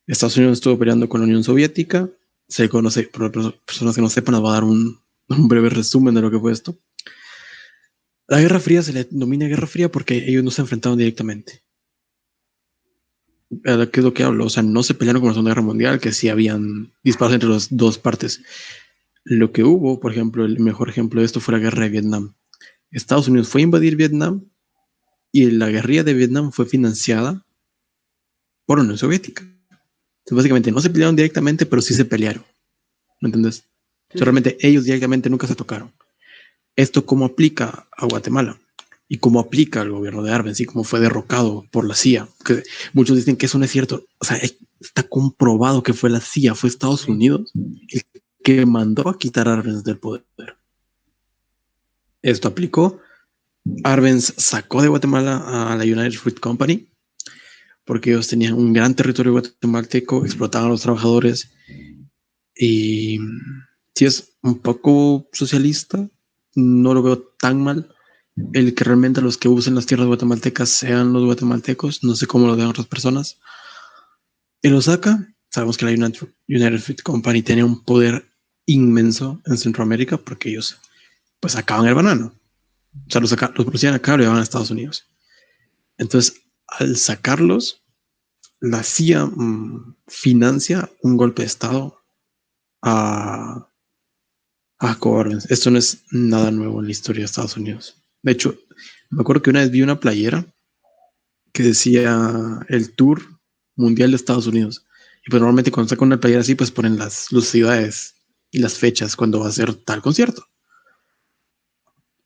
Estados Unidos estuvo peleando con la Unión Soviética. Se conoce, por las personas que no sepan, les voy a dar un breve resumen de lo que fue esto. La Guerra Fría se le denomina Guerra Fría porque ellos no se enfrentaron directamente. ¿Qué es lo que hablo? O sea, no se pelearon con la Segunda Guerra Mundial, que sí habían disparos entre las dos partes. Lo que hubo, por ejemplo, el mejor ejemplo de esto fue la Guerra de Vietnam. Estados Unidos fue a invadir Vietnam y la guerrilla de Vietnam fue financiada por la Unión Soviética. Entonces, básicamente no se pelearon directamente, pero sí se pelearon. ¿Me entiendes? O Sí, sea, sí, realmente ellos directamente nunca se tocaron. Esto cómo aplica a Guatemala y cómo aplica al gobierno de Arbenz y cómo fue derrocado por la CIA. Que muchos dicen que eso no es cierto. O sea, está comprobado que fue la CIA, fue Estados sí, Unidos el que mandó a quitar a Arbenz del poder. Esto aplicó. Arbenz sacó de Guatemala a la United Fruit Company porque ellos tenían un gran territorio guatemalteco, explotaban a los trabajadores y si es un poco socialista, no lo veo tan mal. El que realmente los que usen las tierras guatemaltecas sean los guatemaltecos, no sé cómo lo vean otras personas. Y lo saca, sabemos que la United Fruit Company tenía un poder inmenso en Centroamérica porque ellos pues sacaban el banano. O sea, los producían acá, lo llevaban a Estados Unidos. Entonces, al sacarlos, la CIA financia un golpe de Estado a, a Cobardes. Esto no es nada nuevo en la historia de Estados Unidos. De hecho, me acuerdo que una vez vi una playera que decía el Tour Mundial de Estados Unidos. Y pues normalmente cuando sacan una playera así, pues ponen las ciudades y las fechas cuando va a ser tal concierto.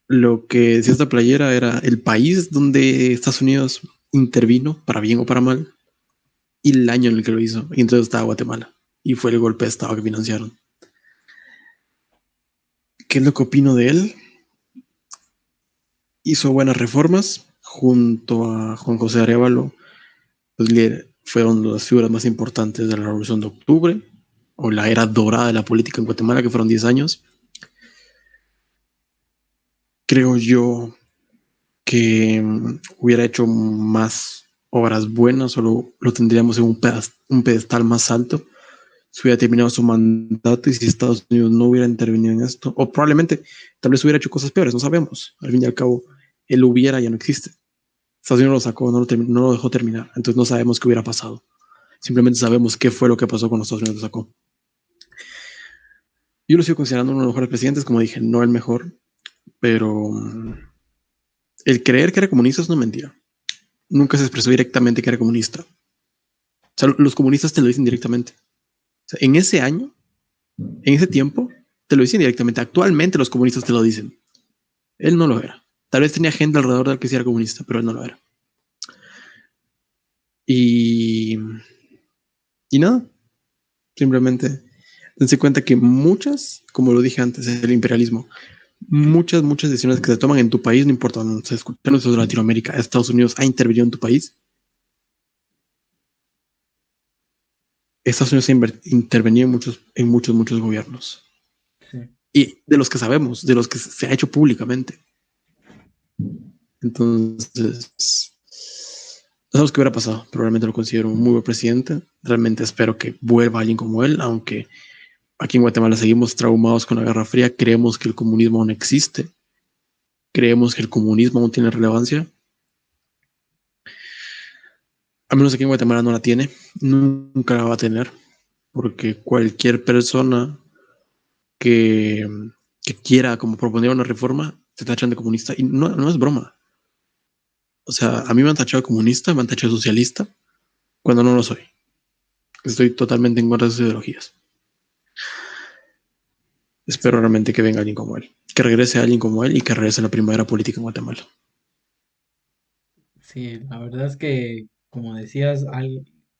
Lo que decía esta playera era el país donde Estados Unidos intervino, para bien o para mal, y el año en el que lo hizo. Y entonces estaba Guatemala. Y fue el golpe de Estado que financiaron. ¿Qué es lo que opino de él? Hizo buenas reformas junto a Juan José Arevalo, pues, fueron las figuras más importantes de la Revolución de Octubre, o la era dorada de la política en Guatemala, que fueron 10 años. Creo yo que hubiera hecho más obras buenas o lo tendríamos en un pedestal más alto se hubiera terminado su mandato y si Estados Unidos no hubiera intervenido en esto, o probablemente tal vez hubiera hecho cosas peores, no sabemos. Al fin y al cabo, el hubiera ya no existe. Estados Unidos lo sacó, no lo dejó terminar, entonces no sabemos qué hubiera pasado. Simplemente sabemos qué fue lo que pasó cuando Estados Unidos lo sacó. Yo lo sigo considerando uno de los mejores presidentes, como dije, no el mejor, pero el creer que era comunista es una mentira. Nunca se expresó directamente que era comunista. O sea, los comunistas te lo dicen directamente. O sea, en ese año, en ese tiempo, te lo dicen directamente. Actualmente los comunistas te lo dicen. Él no lo era. Tal vez tenía gente alrededor del que sí era comunista, pero él no lo era. Y, y nada, simplemente dense cuenta que muchas, como lo dije antes, el imperialismo, muchas decisiones que se toman en tu país, no importa, no se escuchan de Latinoamérica, Estados Unidos ha intervenido en tu país. Estados Unidos ha intervenido en muchos gobiernos. Sí. Y de los que sabemos, de los que se ha hecho públicamente. Entonces, no sabemos qué hubiera pasado. Probablemente lo considero un muy buen presidente. Realmente espero que vuelva alguien como él, aunque aquí en Guatemala seguimos traumados con la Guerra Fría. Creemos que el comunismo aún existe. Creemos que el comunismo aún tiene relevancia. A menos aquí en Guatemala no la tiene. Nunca la va a tener. Porque cualquier persona que, que quiera como proponer una reforma se tachan de comunista. Y no es broma. O sea, a mí me han tachado de comunista, me han tachado de socialista, cuando no lo soy. Estoy totalmente en contra de sus ideologías. Espero realmente que venga alguien como él. Que regrese alguien como él y que regrese la primavera política en Guatemala. Sí, la verdad es que, como decías,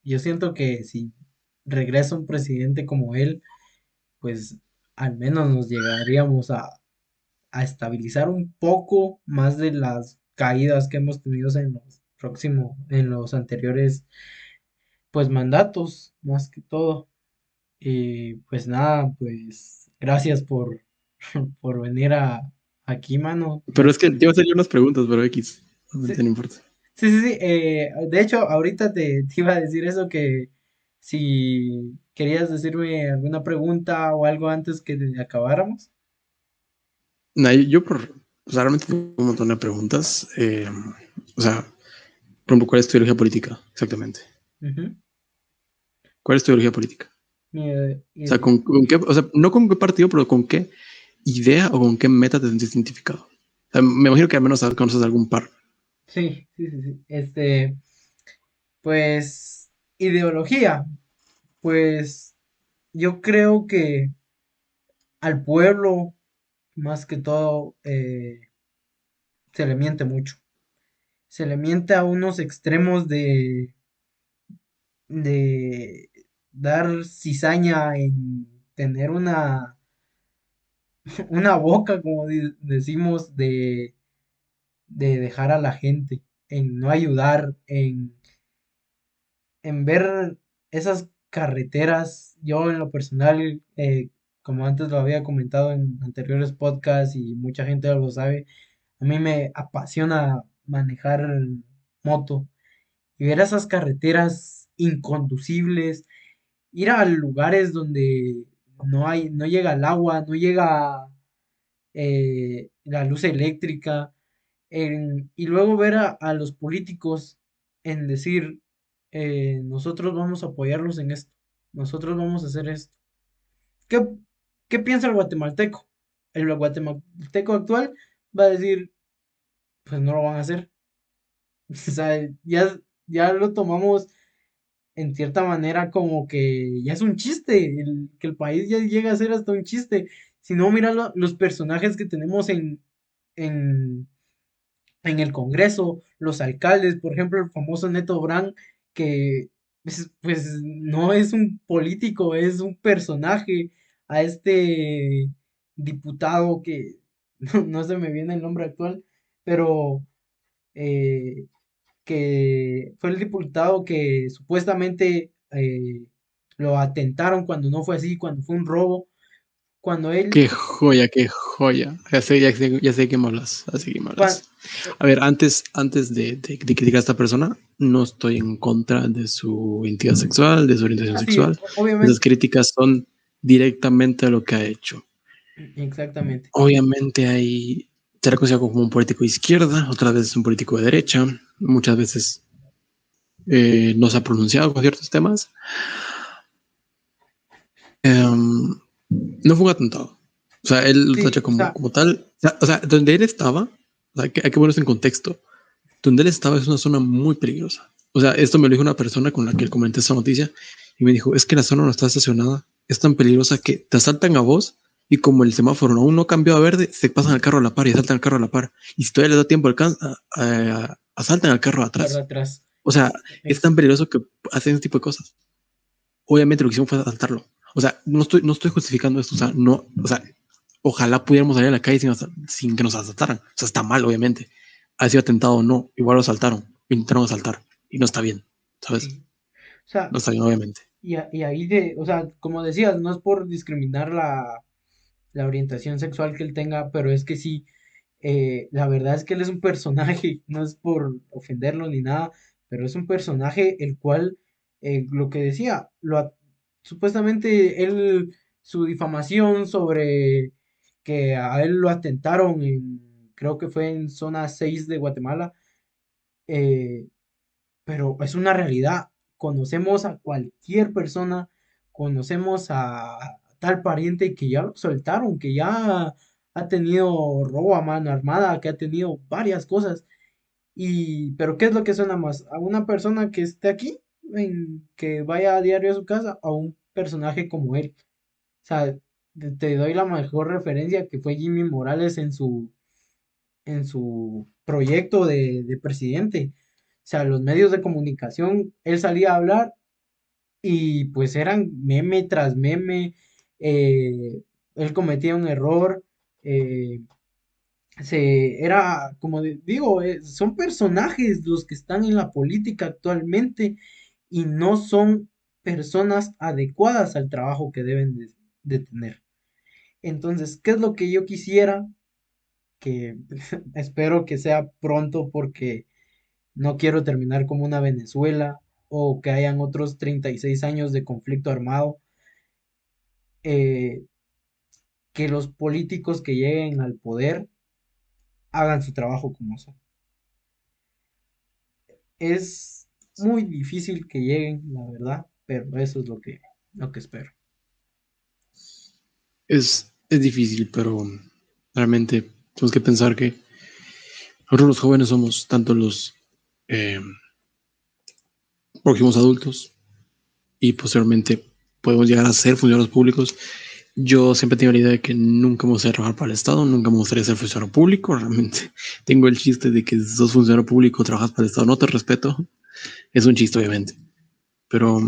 yo siento que si regresa un presidente como él, pues al menos nos llegaríamos a estabilizar un poco más de las caídas que hemos tenido en los anteriores, pues mandatos, más que todo. Y pues nada, pues gracias por venir aquí, mano. Pero es que te iba a hacer yo unas preguntas, pero X. Sí, No importa. sí. De hecho, ahorita te iba a decir eso que si querías decirme alguna pregunta o algo antes que acabáramos. Nah, yo o sea, realmente tengo un montón de preguntas. O sea, por ejemplo, ¿cuál es tu ideología política? Exactamente. Ujú. ¿Cuál es tu ideología política? Mi, O sea, con qué, o sea, no con qué partido, pero con qué idea o con qué meta te sientes identificado. O sea, me imagino que al menos conoces algún par. sí. Pues, ideología. Pues yo creo que al pueblo, más que todo, se le miente mucho. Se le miente a unos extremos de dar cizaña en tener una boca, como decimos, de dejar a la gente, en no ayudar, en ver esas carreteras. Yo en lo personal, como antes lo había comentado en anteriores podcasts y mucha gente lo sabe, a mí me apasiona manejar moto y ver esas carreteras inconducibles, ir a lugares donde no llega el agua, no llega la luz eléctrica, y luego ver a los políticos en decir, nosotros vamos a apoyarlos en esto, nosotros vamos a hacer esto. ¿Qué, qué piensa el guatemalteco? El guatemalteco actual va a decir, pues no lo van a hacer. O sea, ya lo tomamos en cierta manera como que ya es un chiste, que el país ya llega a ser hasta un chiste. Si no, mira los personajes que tenemos en, en el Congreso, los alcaldes, por ejemplo, el famoso Neto Brand, que pues no es un político, es un personaje, a este diputado que no se me viene el nombre actual, pero eh, que fue el diputado que supuestamente lo atentaron cuando no fue así, cuando fue un robo, cuando él, Qué joya, qué joya. Ya sé de qué me hablas. Así que me cua- hablas. Eh, A ver, antes de criticar a esta persona, no estoy en contra de su identidad sexual, de su orientación sí, sexual. Esas obviamente, críticas son directamente a lo que ha hecho. exactamente. Obviamente se le considera como un político de izquierda, otras veces un político de derecha, muchas veces no se ha pronunciado con ciertos temas. No fue un atentado. O sea, él lo tacha Sí, o como, sea, como tal. O sea, donde él estaba, hay que ponerse en contexto. Donde él estaba es una zona muy peligrosa. O sea, esto me lo dijo una persona con la que comenté esta noticia y me dijo, es que la zona no está estacionada, es tan peligrosa que te asaltan a vos y como el semáforo aún no cambió a verde, se pasan al carro a la par y asaltan al carro a la par. Y si todavía les da tiempo, asaltan al carro carro atrás. atrás. O sea, es tan Ex- peligroso que hacen ese tipo de cosas. Obviamente lo que hicimos fue asaltarlo. O sea, no estoy justificando esto. O sea, no, o sea, ojalá pudiéramos salir a la calle sin que nos asaltaran. O sea, está mal, obviamente. Ha sido atentado o no, igual lo asaltaron, intentaron asaltar y no está bien, ¿sabes? sí, o sea, No está bien, obviamente. y ahí o sea, como decías, no es por discriminar la orientación sexual que él tenga, pero es que sí, la verdad es que él es un personaje, no es por ofenderlo ni nada, pero es un personaje el cual, lo que decía, supuestamente él, su difamación sobre que a él lo atentaron creo que fue en zona 6 de Guatemala, eh, pero es una realidad. Conocemos a cualquier persona, conocemos a tal pariente que ya lo soltaron, que ya ha tenido robo a mano armada, que ha tenido varias cosas. Pero ¿qué es lo que suena más? ¿A una persona que esté aquí, que vaya a diario a su casa, a un personaje como él? O sea, te doy la mejor referencia que fue Jimmy Morales en su proyecto de presidente. O sea, los medios de comunicación, él salía a hablar y pues eran meme tras meme, él cometía un error, eh, como digo, son personajes los que están en la política actualmente y no son personas adecuadas al trabajo que deben de tener. Entonces, ¿qué es lo que yo quisiera? Que espero que sea pronto porque no quiero terminar como una Venezuela o que hayan otros 36 años de conflicto armado. eh, que los políticos que lleguen al poder hagan su trabajo como son. Es muy difícil que lleguen, la verdad, pero eso es lo que espero. Es difícil, pero realmente tenemos que pensar que nosotros los jóvenes somos tanto los eh, próximos adultos y posteriormente podemos llegar a ser funcionarios públicos. Yo siempre tengo la idea de que nunca me gustaría trabajar para el Estado, nunca me gustaría ser funcionario público. Realmente tengo el chiste de que si sos funcionario público, trabajas para el Estado, no te respeto. Es un chiste, obviamente. Pero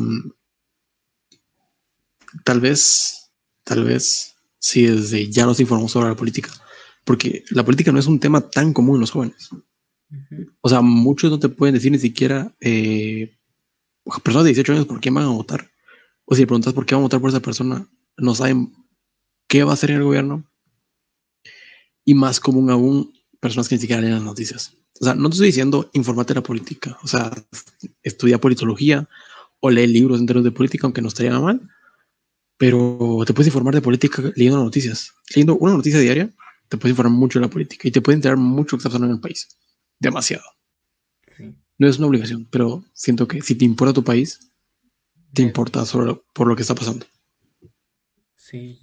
tal vez, tal vez, si desde ya nos informamos sobre la política, porque la política no es un tema tan común en los jóvenes. Ujú. O sea, muchos no te pueden decir ni siquiera personas de 18 años por quién van a votar. O si le preguntas por qué van a votar por esa persona, no saben qué va a hacer en el gobierno. Y más común aún, personas que ni siquiera leen las noticias. O sea, no te estoy diciendo informate de la política. O sea, estudia politología o lee libros enteros de política, aunque no estaría mal. Pero te puedes informar de política leyendo noticias. Leyendo una noticia diaria, te puedes informar mucho de la política y te puede enterar mucho lo que está pasando en el país. Demasiado. Sí, No es una obligación, pero siento que si te importa tu país, te importa debería. por lo que está pasando. Sí,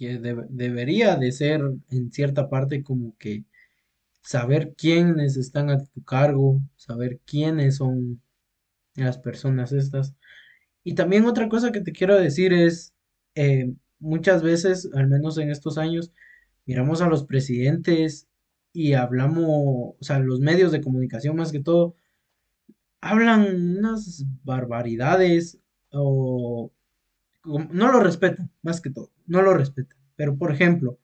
debería de ser en cierta parte como que saber quiénes están a tu cargo, saber quiénes son las personas estas. Y también otra cosa que te quiero decir es, muchas veces, al menos en estos años, miramos a los presidentes y hablamos, o sea, los medios de comunicación más que todo, hablan unas barbaridades o no lo respetan, más que todo, no lo respetan. Pero, por ejemplo,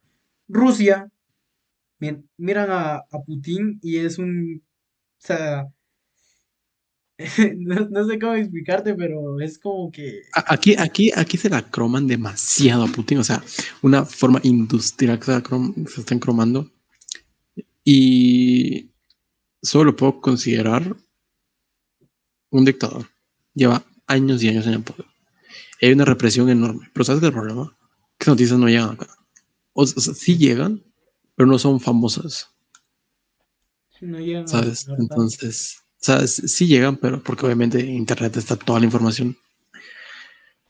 Rusia, miran a Putin y es o sea, no sé cómo explicarte, pero es como que Aquí se la croman demasiado a Putin, o sea, una forma industrial que se están cromando. Y solo puedo considerar un dictador. Lleva años y años en el poder. Hay una represión enorme. Pero ¿sabes qué es el problema? Que las noticias no llegan acá. O sea, sí llegan, pero no son famosas, Si no llegan a ¿sabes? despertar. Entonces, ¿sabes? Sí llegan, pero porque obviamente en internet está toda la información.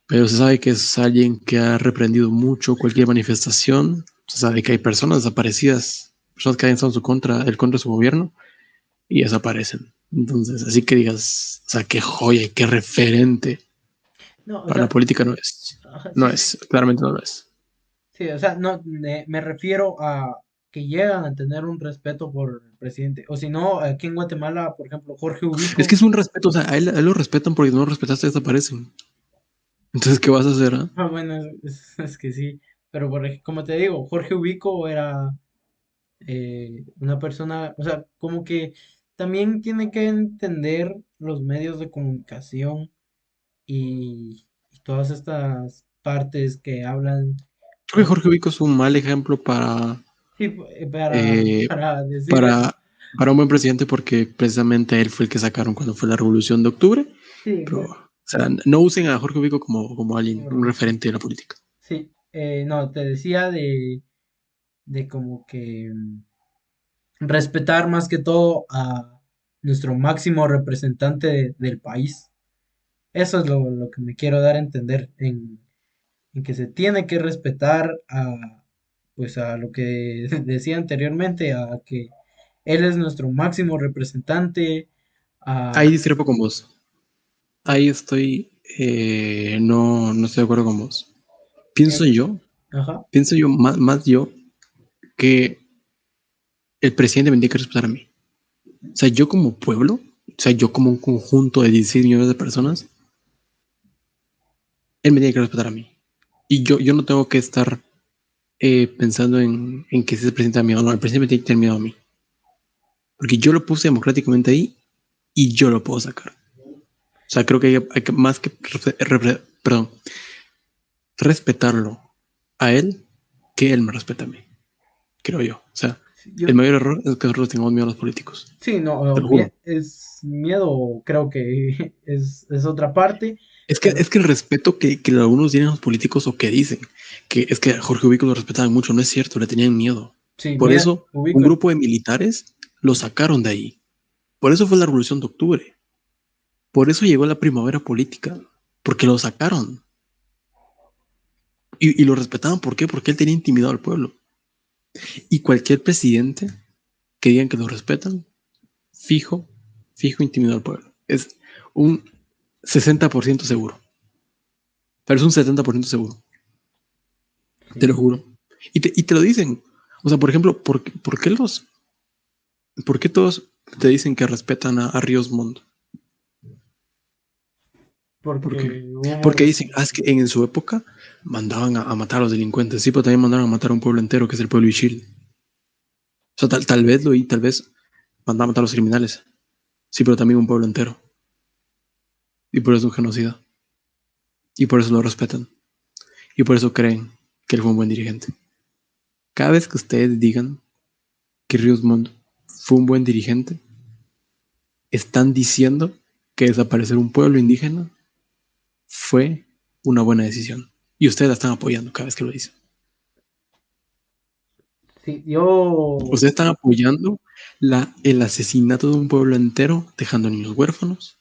Pero se sabe que es alguien que ha reprendido mucho cualquier manifestación. Se sabe que hay personas desaparecidas, personas que han estado en su contra, el contra de su gobierno, y desaparecen. Entonces, así que digas, o sea, qué joya y qué referente No, o para la sea, política no es. ajá, No sí, es, claramente no lo es. sí, o sea, no, me refiero a que llegan a tener un respeto por el presidente. O si no, aquí en Guatemala, por ejemplo, Jorge Es que Ubico. es un respeto, o sea, a él lo respetan porque si no lo respetaste, desaparecen. Entonces, ¿qué vas a hacer? Ah? Ah, bueno, es que sí, pero como te digo, Jorge Ubico era una persona, o sea, como que también tiene que entender los medios de comunicación y todas estas partes que hablan, Creo que por, Jorge Vico es un mal ejemplo sí, eh, para decir eso. para, para un buen presidente porque precisamente él fue el que sacaron cuando fue la Revolución de Octubre. Sí, Pero, o sea, no usen a Jorge Vico como alguien, un correcto. referente de la política. Sí, no, te decía de como que respetar más que todo a nuestro máximo representante del país. Eso es lo que me quiero dar a entender en que se tiene que respetar a, pues a lo que decía anteriormente, a que él es nuestro máximo representante, a, Ahí discrepo con vos. Ahí estoy, no estoy de acuerdo con vos. Pienso en- yo, ajá, pienso yo, más yo, que el presidente me tiene que respetar a mí. O sea, yo como pueblo, o sea, yo como un conjunto de 16 millones de personas, él me tiene que respetar a mí. Y yo no tengo que estar pensando en que si el presidente da miedo. No, el presidente me tiene que tener miedo a mí. Porque yo lo puse democráticamente ahí y yo lo puedo sacar. O sea, creo que hay que más que perdón, respetarlo a él que él me respeta a mí, creo yo. O sea, sí, el mayor error es que nosotros tengamos miedo a los políticos. sí, no, Te lo juro. es miedo, creo que es otra parte, Es pero que el respeto que algunos tienen a los políticos o que dicen que es que a Jorge Ubico lo respetaban mucho, no es cierto, le tenían miedo. sí, Por eso, un ubico. grupo de militares lo sacaron de ahí. Por eso fue la Revolución de Octubre. Por eso llegó la primavera política. Porque lo sacaron. Y lo respetaban. ¿Por qué? Porque él tenía intimidado al pueblo. Y cualquier presidente que digan que lo respetan, fijo, fijo intimidado al pueblo. Es un 60% seguro. Pero es un 70% seguro. Te lo Sí. juro. Y te lo dicen. O sea, por ejemplo, ¿por qué todos te dicen que respetan a Ríos Montt? ¿Por qué? Porque Porque hubo, dicen, es que en su época mandaban a matar a los delincuentes. Sí, pero también mandaron a matar a un pueblo entero, que es el pueblo Ishil. O sea, tal vez lo oí, tal vez mandaban a matar a los criminales. Sí, pero también un pueblo entero. Y por eso es un genocida. Y por eso lo respetan. Y por eso creen que él fue un buen dirigente. Cada vez que ustedes digan que Ríos Montt fue un buen dirigente, están diciendo que desaparecer un pueblo indígena fue una buena decisión. Y ustedes la están apoyando cada vez que lo dicen. sí, yo, Ustedes están apoyando el asesinato de un pueblo entero, dejando niños huérfanos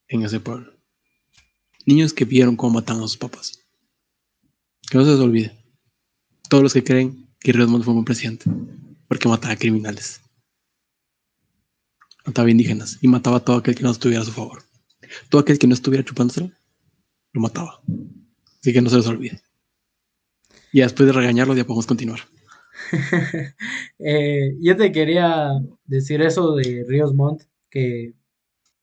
en ese pueblo. Niños que vieron cómo mataban a sus papás. Que no se les olvide. Todos los que creen que Ríos Montt fue un buen presidente. Porque mataba a criminales, mataba indígenas y mataba a todo aquel que no estuviera a su favor. Todo aquel que no estuviera chupándoselo, lo mataba. Así que no se les olvide. Y después de regañarlo, ya podemos continuar. yo te quería decir eso de Ríos Montt, que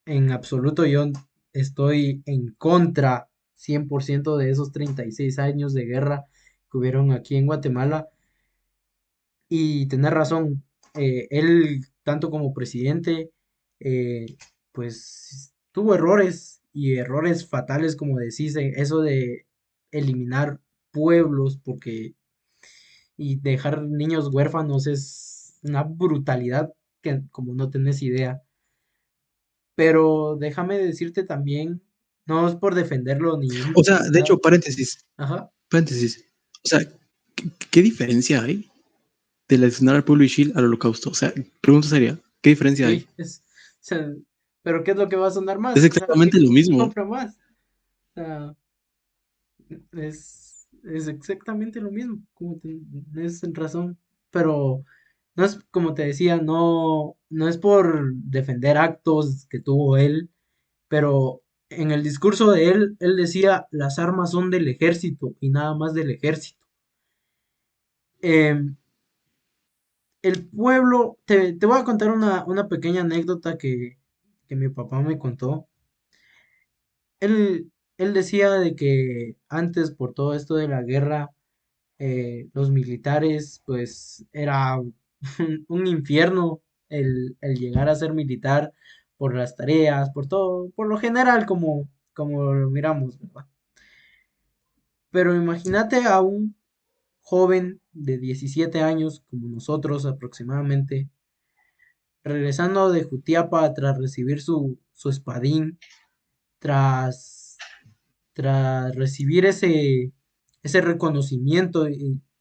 en absoluto yo estoy en contra 100% de esos 36 años de guerra que hubieron aquí en Guatemala. Y tener razón, él, tanto como presidente, pues tuvo errores y errores fatales, como decís, eso de eliminar pueblos porque y dejar niños huérfanos una brutalidad que como no tenés idea. Pero déjame decirte también, no es por defenderlo O sea, ni de hecho, nada. paréntesis, Ajá, paréntesis. O sea, ¿qué diferencia hay del asesinar al pueblo Ishil al holocausto? O sea, pregunta seria, ¿qué diferencia hay? sí, o sea, pero ¿qué es lo que va a sonar Es más? O sea, exactamente lo ¿quién mismo. compra más? O sea, es exactamente lo mismo, como tenés razón, pero no es como te decía, no es por defender actos que tuvo él, pero en el discurso de él decía, las armas son del ejército y nada más del ejército. Em, el pueblo, te voy a contar una pequeña anécdota que mi papá me contó. Él decía de que antes, por todo esto de la guerra, los militares, pues era un infierno el llegar a ser militar por las tareas, por todo, por lo general, como lo miramos, ¿verdad? Pero imagínate a un joven de 17 años, como nosotros aproximadamente, regresando de Jutiapa tras recibir su espadín, tras, tras recibir ese reconocimiento.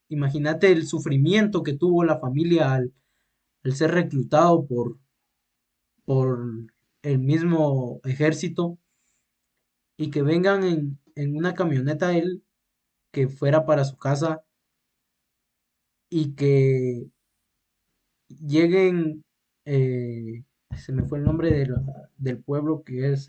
Imagínate el sufrimiento que tuvo la familia al ser reclutado por el mismo ejército y que vengan en una camioneta él que fuera para su casa y que lleguen, se me fue el nombre del pueblo que es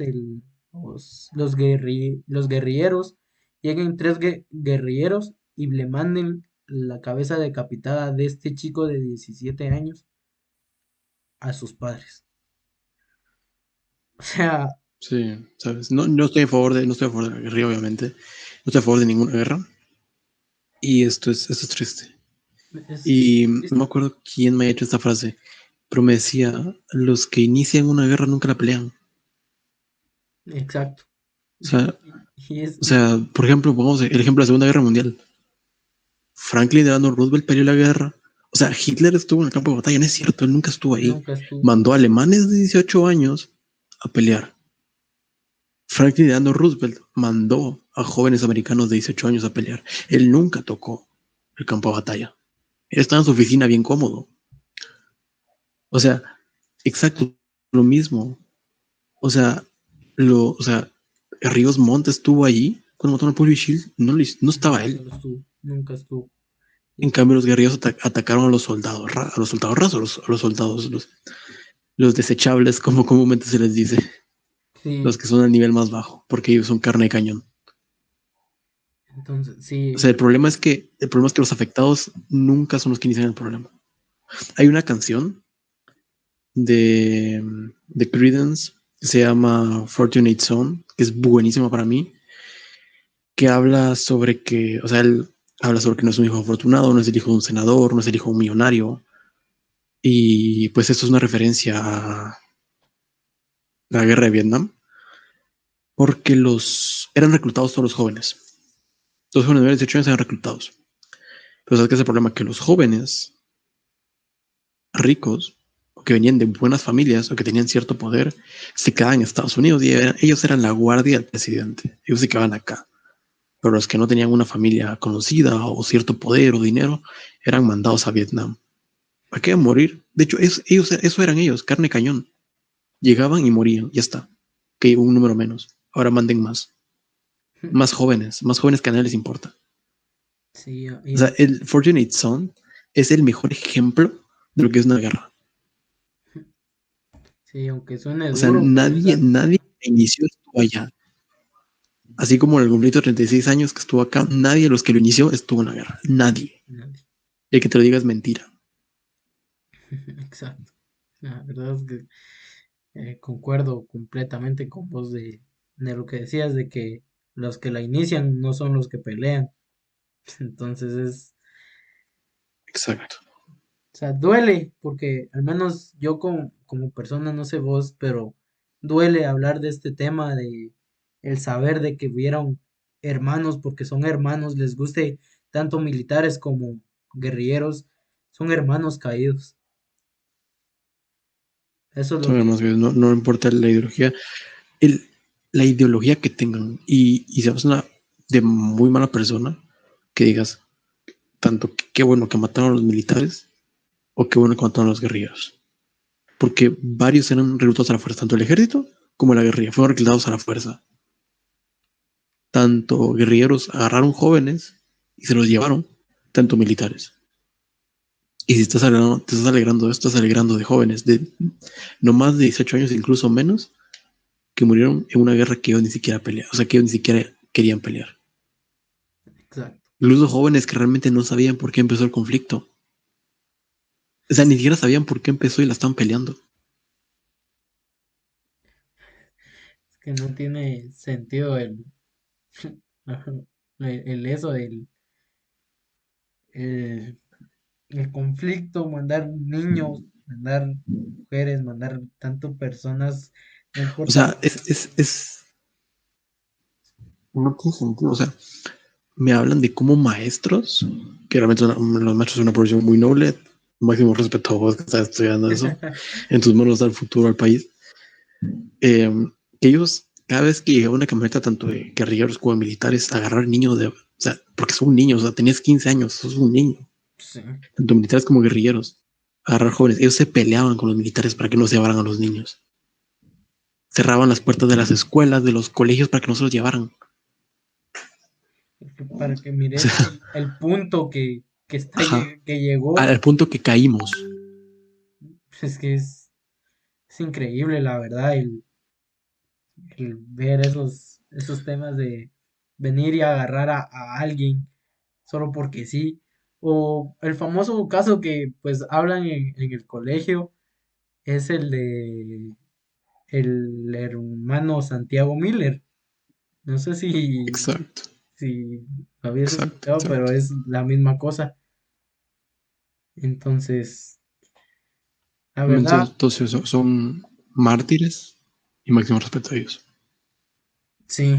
los guerrilleros, lleguen tres guerrilleros y le manden la cabeza decapitada de este chico de 17 años a sus padres. O sea, Sí, ¿sabes? No, no estoy a favor de la guerrilla, obviamente. No estoy a favor de ninguna guerra. Y esto es triste. Y es no me acuerdo quién me ha hecho esta frase, pero me decía, los que inician una guerra nunca la pelean. exacto. O sea, Y es, por ejemplo, pongamos el ejemplo de la Segunda Guerra Mundial. Franklin Delano Roosevelt peleó la guerra. O sea, Hitler estuvo en el campo de batalla, no es cierto, él nunca estuvo ahí. nunca estuvo. Mandó a alemanes de 18 años a pelear. Franklin Delano Roosevelt mandó a jóvenes americanos de 18 años a pelear. Él nunca tocó el campo de batalla. Él estaba en su oficina bien cómodo. O sea, exacto, lo mismo. O sea, o sea, Ríos Montt estuvo allí cuando mataron a Paul Shield, no estaba No, él. no lo estuvo, nunca estuvo. En Y- cambio, los guerrillos atacaron a los soldados, a los soldados rasos, a los soldados, los desechables, como comúnmente se les dice, los Sí, que son al nivel más bajo, porque ellos son carne de cañón. entonces, O sea, sí, el problema es que los afectados nunca son los que inician el problema. Hay una canción de Creedence que se llama Fortunate Son, que es buenísima para mí, que habla sobre que, o sea, él habla sobre que no es un hijo afortunado, no es el hijo de un senador, no es el hijo de un millonario. Y pues esto es una referencia a la guerra de Vietnam, porque eran reclutados todos los jóvenes. Todos los jóvenes de 18 años eran reclutados. Pero ¿sabes qué es el problema? Que los jóvenes ricos, o que venían de buenas familias, o que tenían cierto poder, se quedaban en Estados Unidos y ellos eran la guardia del presidente. Ellos se quedaban acá. Pero los que no tenían una familia conocida o cierto poder o dinero eran mandados a Vietnam. ¿Para qué morir? De hecho, eso eran ellos, carne cañón. Llegaban y morían, ya está. Que un número menos. Ahora manden más jóvenes que a nadie les importa. sí, O sea, el Fortunate Son es el mejor ejemplo de lo que es una guerra. sí, aunque suene O sea, duro, pero es algo. nadie que inició estuvo allá. Así como el conflicto de 36 años que estuvo acá, nadie de los que lo inició estuvo en la guerra. Nadie. Nadie. Y el que te lo diga es mentira. Exacto. La verdad es que concuerdo completamente con vos de lo que decías, de que los que la inician no son los que pelean. Entonces Exacto. o sea, duele, porque al menos yo como persona, no sé vos, pero duele hablar de este tema, de el saber de que hubieron hermanos, porque son hermanos, les guste tanto militares como guerrilleros, son hermanos caídos. Eso es lo Son que... armas que no importa la ideología. El, la ideología que tengan. Y si eres una de muy mala persona, que digas, tanto qué bueno que mataron a los militares o qué bueno que mataron a los guerrilleros. Porque varios eran reclutados a la fuerza, tanto el ejército como la guerrilla, fueron reclutados a la fuerza. Tanto guerrilleros agarraron jóvenes y se los llevaron, tanto militares. Y si te estás alegrando de jóvenes de no más de 18 años, incluso menos, que murieron en una guerra que ellos ni siquiera peleaban, o sea, que ellos ni siquiera querían pelear. Exacto. Incluso jóvenes que realmente no sabían por qué empezó el conflicto. O sea, ni siquiera sabían por qué empezó y la estaban peleando. Es que no tiene sentido el eso, el, el conflicto, mandar niños, mandar mujeres, mandar tanto personas, no O importa. sea, no tiene sentido. O sea, me hablan de cómo maestros, que realmente los maestros son una profesión muy noble, máximo respeto a vos que estás estudiando eso, en tus manos da el futuro al país, eh, que ellos, cada vez que llegaba una camioneta tanto de guerrilleros como de militares, agarrar niños o sea, porque son niños, o sea, tenías 15 años, sos un niño, Sí. tanto militares como guerrilleros, agarrar jóvenes, ellos se peleaban con los militares para que no se llevaran a los niños, cerraban las puertas de las escuelas, de los colegios para que no se los llevaran. Es que para que O mires sea, el punto que ajá, que llegó, al punto que caímos. es que es increíble, la verdad, el ver esos temas de venir y agarrar a alguien solo porque sí. O el famoso caso que pues hablan en el colegio es el de el hermano Santiago Miller. No sé Exacto, si lo habías exacto, escuchado, pero exacto. es la misma cosa. Entonces, la verdad, Entonces son mártires y máximo respeto a ellos. sí,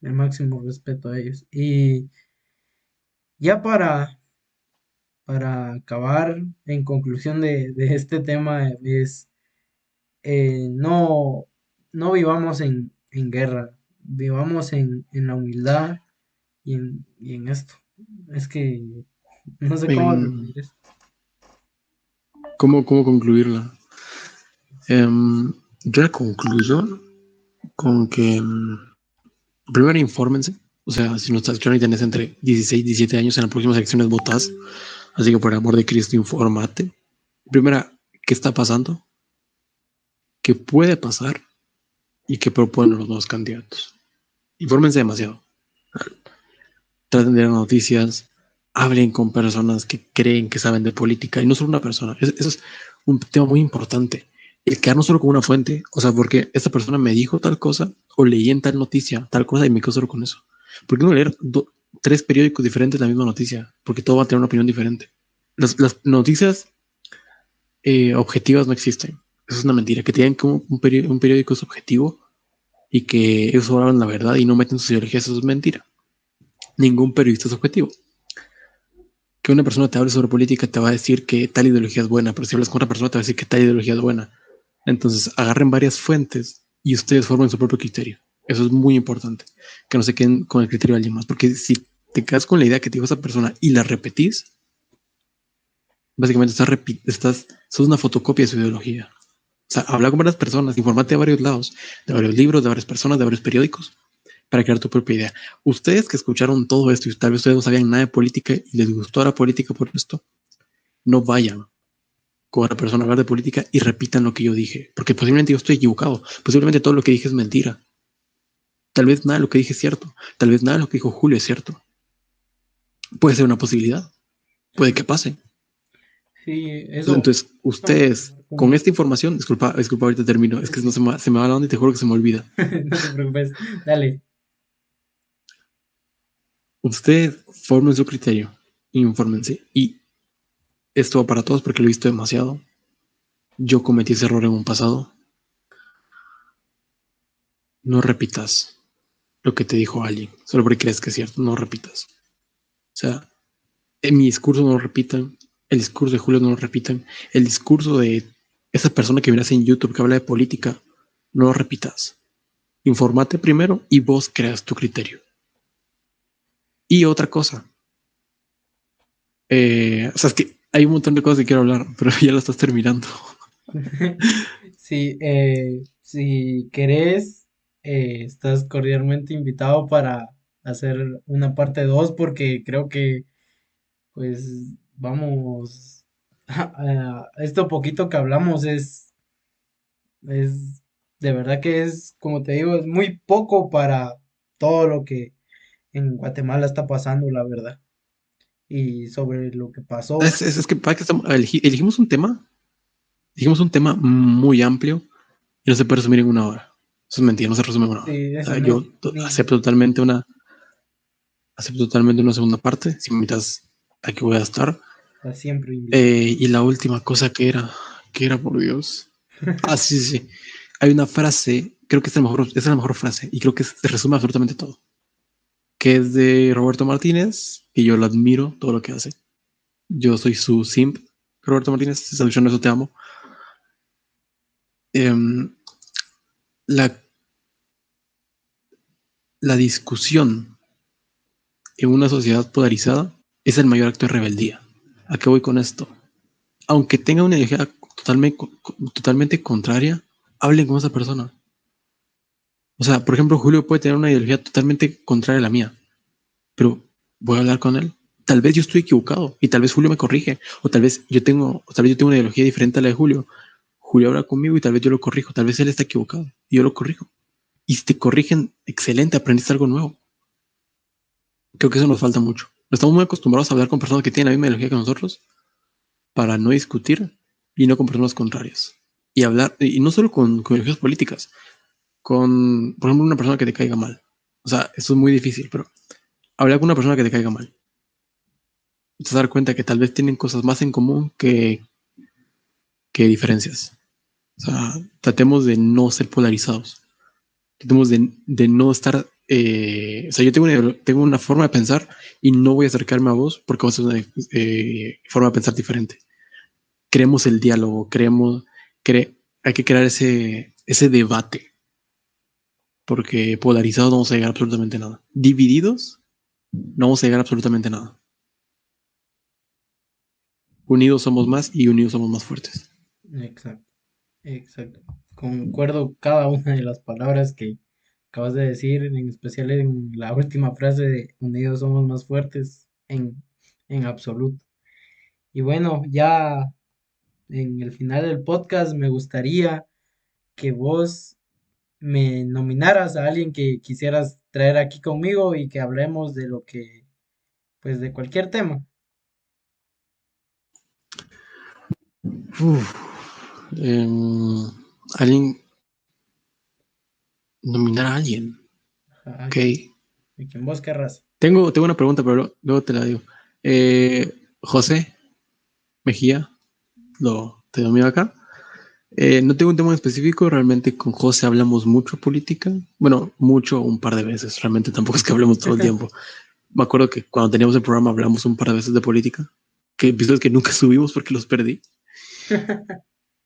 el máximo respeto a ellos. Y ya para acabar, en conclusión de este tema, es no, no vivamos en guerra, vivamos en la humildad y en esto. Es que no sé cómo En, resumir esto. ¿cómo concluirla? Yo la concluyo con que primero infórmense. O sea, si no estás escuchando y tenés entre 16 y 17 años, en las próximas elecciones votás. Así que por el amor de Cristo, infórmate. Primera, ¿qué está pasando? ¿Qué puede pasar? ¿Y qué proponen los nuevos candidatos? Infórmense demasiado. Traten de las noticias, hablen con personas que creen que saben de política y no solo una persona. Eso es un tema muy importante. El quedarnos solo con una fuente, o sea, porque esta persona me dijo tal cosa o leí en tal noticia tal cosa y me quedo solo con eso. ¿Por qué no leer tres periódicos diferentes la misma noticia? Porque todo va a tener una opinión diferente. Las noticias objetivas no existen. Eso es una mentira. Que te digan que un periódico es objetivo y que ellos hablan la verdad y no meten sus ideologías, eso es mentira. Ningún periodista es objetivo. Que una persona te hable sobre política te va a decir que tal ideología es buena, pero si hablas con otra persona te va a decir que tal ideología es buena. Entonces, agarren varias fuentes y ustedes formen su propio criterio. Eso es muy importante, que no se queden con el criterio de alguien más, porque si te quedas con la idea que te dijo esa persona y la repetís, básicamente sos una fotocopia de su ideología. O sea, habla con varias personas, informate de varios lados, de varios libros, de varias personas, de varios periódicos, para crear tu propia idea. Ustedes que escucharon todo esto y tal vez ustedes no sabían nada de política y les gustó la política por esto, no vayan con otra persona a hablar de política y repitan lo que yo dije, porque posiblemente yo estoy equivocado, posiblemente todo lo que dije es mentira, tal vez nada de lo que dije es cierto, tal vez nada de lo que dijo Julio es cierto, puede ser una posibilidad, puede que pase. Sí, Entonces, eso me ustedes con como, esta información, disculpa, ahorita termino, es sí, que no sí, se me va la onda y te juro que se me olvida. no te preocupes, dale. Ustedes formen su criterio, infórmense. Y esto va para todos porque lo he visto demasiado. Yo cometí ese error en un pasado. No repitas lo que te dijo alguien, solo porque crees que es cierto. No repitas. O sea, en mi discurso no lo repitan, el discurso de Julio no lo repitan, el discurso de esa persona que miras en YouTube que habla de política, no lo repitas. Informate primero y vos creas tu criterio. Y otra cosa, o sea, es que hay un montón de cosas que quiero hablar, pero ya lo estás terminando. Sí, si querés, estás cordialmente invitado para hacer una parte 2 porque creo que pues vamos, esto poquito que hablamos es, de verdad que es, como te digo, es muy poco para todo lo que en Guatemala está pasando, la verdad. Y sobre lo que pasó, Es que, para que elegimos un tema muy amplio y no se puede resumir en una hora. Eso es mentira, no se resume en una hora. sí, O eso sea, no, yo ni acepto totalmente una segunda parte. Si me invitas, aquí voy a estar. está siempre invitado. Y la última cosa que era por Dios. Ah, sí, sí, sí. Hay una frase, creo que es la mejor frase y creo que se resume absolutamente todo, que es de Roberto Martínez y yo lo admiro todo lo que hace. Yo soy su simp, Roberto Martínez, si está escuchando eso te amo. Em, la, la discusión en una sociedad polarizada es el mayor acto de rebeldía. ¿A qué voy con esto? Aunque tenga una ideología totalmente contraria, hablen con esa persona. O sea, por ejemplo, Julio puede tener una ideología totalmente contraria a la mía, pero voy a hablar con él. Tal vez yo estoy equivocado y tal vez Julio me corrige, o tal vez yo tengo una ideología diferente a la de Julio. Julio habla conmigo y tal vez yo lo corrijo, tal vez él está equivocado y yo lo corrijo. Y si te corrigen, excelente, aprendiste algo nuevo. Creo que eso nos falta mucho. Estamos muy acostumbrados a hablar con personas que tienen la misma ideología que nosotros para no discutir y no con personas contrarias. Y hablar, y no solo con ideologías políticas, con, por ejemplo, una persona que te caiga mal. O sea, eso es muy difícil, pero hablar con una persona que te caiga mal. Te vas a dar cuenta que tal vez tienen cosas más en común que diferencias. O sea, tratemos de no ser polarizados. Tratemos de no estar. O sea, yo tengo una forma de pensar y no voy a acercarme a vos porque vos tenés una forma de pensar diferente. Creemos el diálogo, hay que crear ese debate porque polarizados no vamos a llegar a absolutamente nada. Divididos no vamos a llegar a absolutamente nada. Unidos somos más y unidos somos más fuertes. Exacto, exacto. Concuerdo cada una de las palabras que acabas de decir, en especial en la última frase de unidos somos más fuertes en absoluto. Y bueno, ya en el final del podcast me gustaría que vos me nominaras a alguien que quisieras traer aquí conmigo y que hablemos de lo que, pues de cualquier tema. Uf, alguien, nominar a alguien. Ajá, Ok. de quien vos querrás. Tengo una pregunta, pero luego te la digo. José Mejía, te domino acá. No tengo un tema en específico, realmente con José hablamos mucho política. Bueno, mucho un par de veces, realmente tampoco es que hablemos todo el tiempo. Me acuerdo que cuando teníamos el programa hablamos un par de veces de política, que episodios que nunca subimos porque los perdí.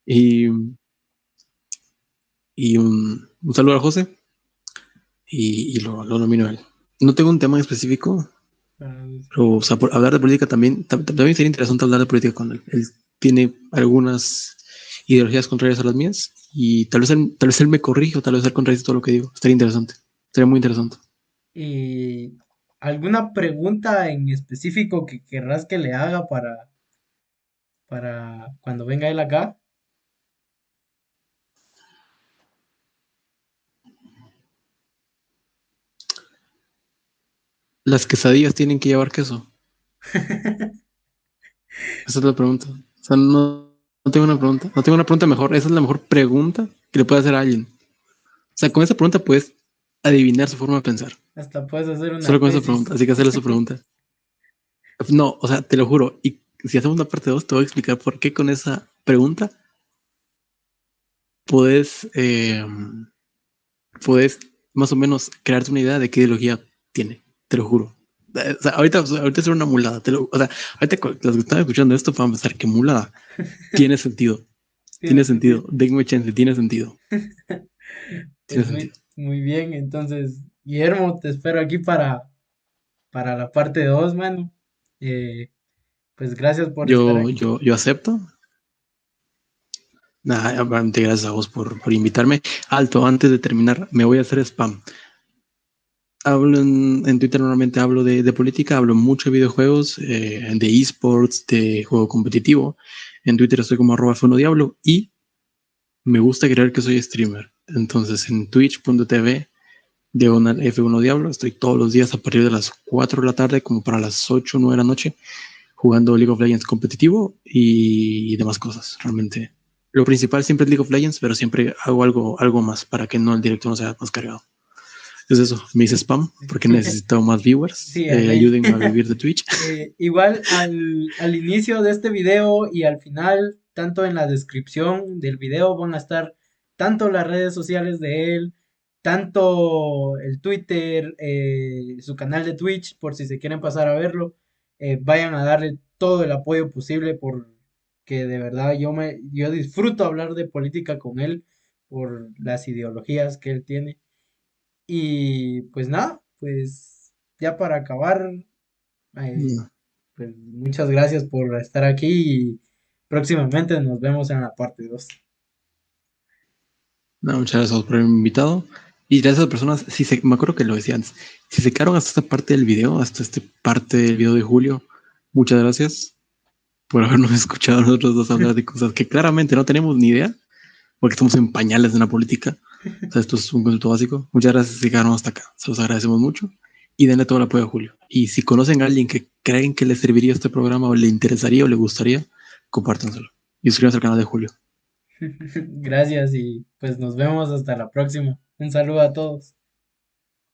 Y, un saludo a José y lo nomino a él. No tengo un tema en específico, pero o sea, por hablar de política también sería interesante hablar de política con él. Él tiene algunas ideologías contrarias a las mías y tal vez él me corrige o tal vez él contradice todo lo que digo. Estaría interesante. Estaría muy interesante. ¿Y alguna pregunta en específico que querrás que le haga para cuando venga él acá? Las quesadillas tienen que llevar queso. Esa es la pregunta. O sea, no tengo una pregunta. No tengo una pregunta mejor. Esa es la mejor pregunta que le puede hacer a alguien. O sea, con esa pregunta puedes adivinar su forma de pensar. Hasta puedes hacer Solo una con esa pregunta. tesis. Así que hacerle su pregunta. No, o sea, te lo juro. Y si hacemos una parte 2 te voy a explicar por qué con esa pregunta puedes, puedes más o menos crearte una idea de qué ideología tiene. Te lo juro. O sea, ahorita es una mulada. O sea, ahorita los que están escuchando esto van a pensar que mulada tiene sentido. Tiene sentido. sentido. Denme chance, tiene sentido. Pues Tiene muy, sentido. muy bien, entonces, Guillermo, te espero aquí para la parte 2, mano. Eh, pues gracias por estar aquí. Yo acepto. Nada, obviamente gracias a vos por invitarme. Alto, antes de terminar, me voy a hacer spam. Hablo en Twitter, normalmente hablo de política, hablo mucho de videojuegos, de esports, de juego competitivo. En Twitter estoy como @FunoDiablo y me gusta creer que soy streamer. Entonces en twitch.tv diagonal F1 Diablo, estoy todos los días a partir de las 4 de la tarde, como para las 8 o 9 de la noche, jugando League of Legends competitivo y demás cosas. Realmente lo principal siempre es League of Legends, pero siempre hago algo más para que no el directo no sea más cargado. Es eso, me hice spam porque necesito más viewers. Sí, Ale. Ayúdenme a vivir de Twitch. Igual al inicio de este video y al final, tanto en la descripción del video van a estar tanto las redes sociales de él, tanto el Twitter, su canal de Twitch, por si se quieren pasar a verlo. Vayan a darle todo el apoyo posible porque de verdad yo disfruto hablar de política con él por las ideologías que él tiene. Y pues nada, pues ya para acabar, eh, pues muchas gracias por estar aquí y próximamente nos vemos en la parte 2. No, muchas gracias por haberme invitado. Y gracias a las personas, me acuerdo que lo decía antes, si se quedaron hasta esta parte del video, hasta esta parte del video de Julio, muchas gracias por habernos escuchado a nosotros dos hablar de cosas que claramente no tenemos ni idea, porque estamos en pañales de la política. O sea, esto es un concepto básico. Muchas gracias si quedaron hasta acá. Se los agradecemos mucho. Y denle todo el apoyo a Julio. Y si conocen a alguien que creen que le serviría este programa o le interesaría o le gustaría, compártanselo. Y suscríbanse al canal de Julio. Gracias y pues nos vemos hasta la próxima. Un saludo a todos.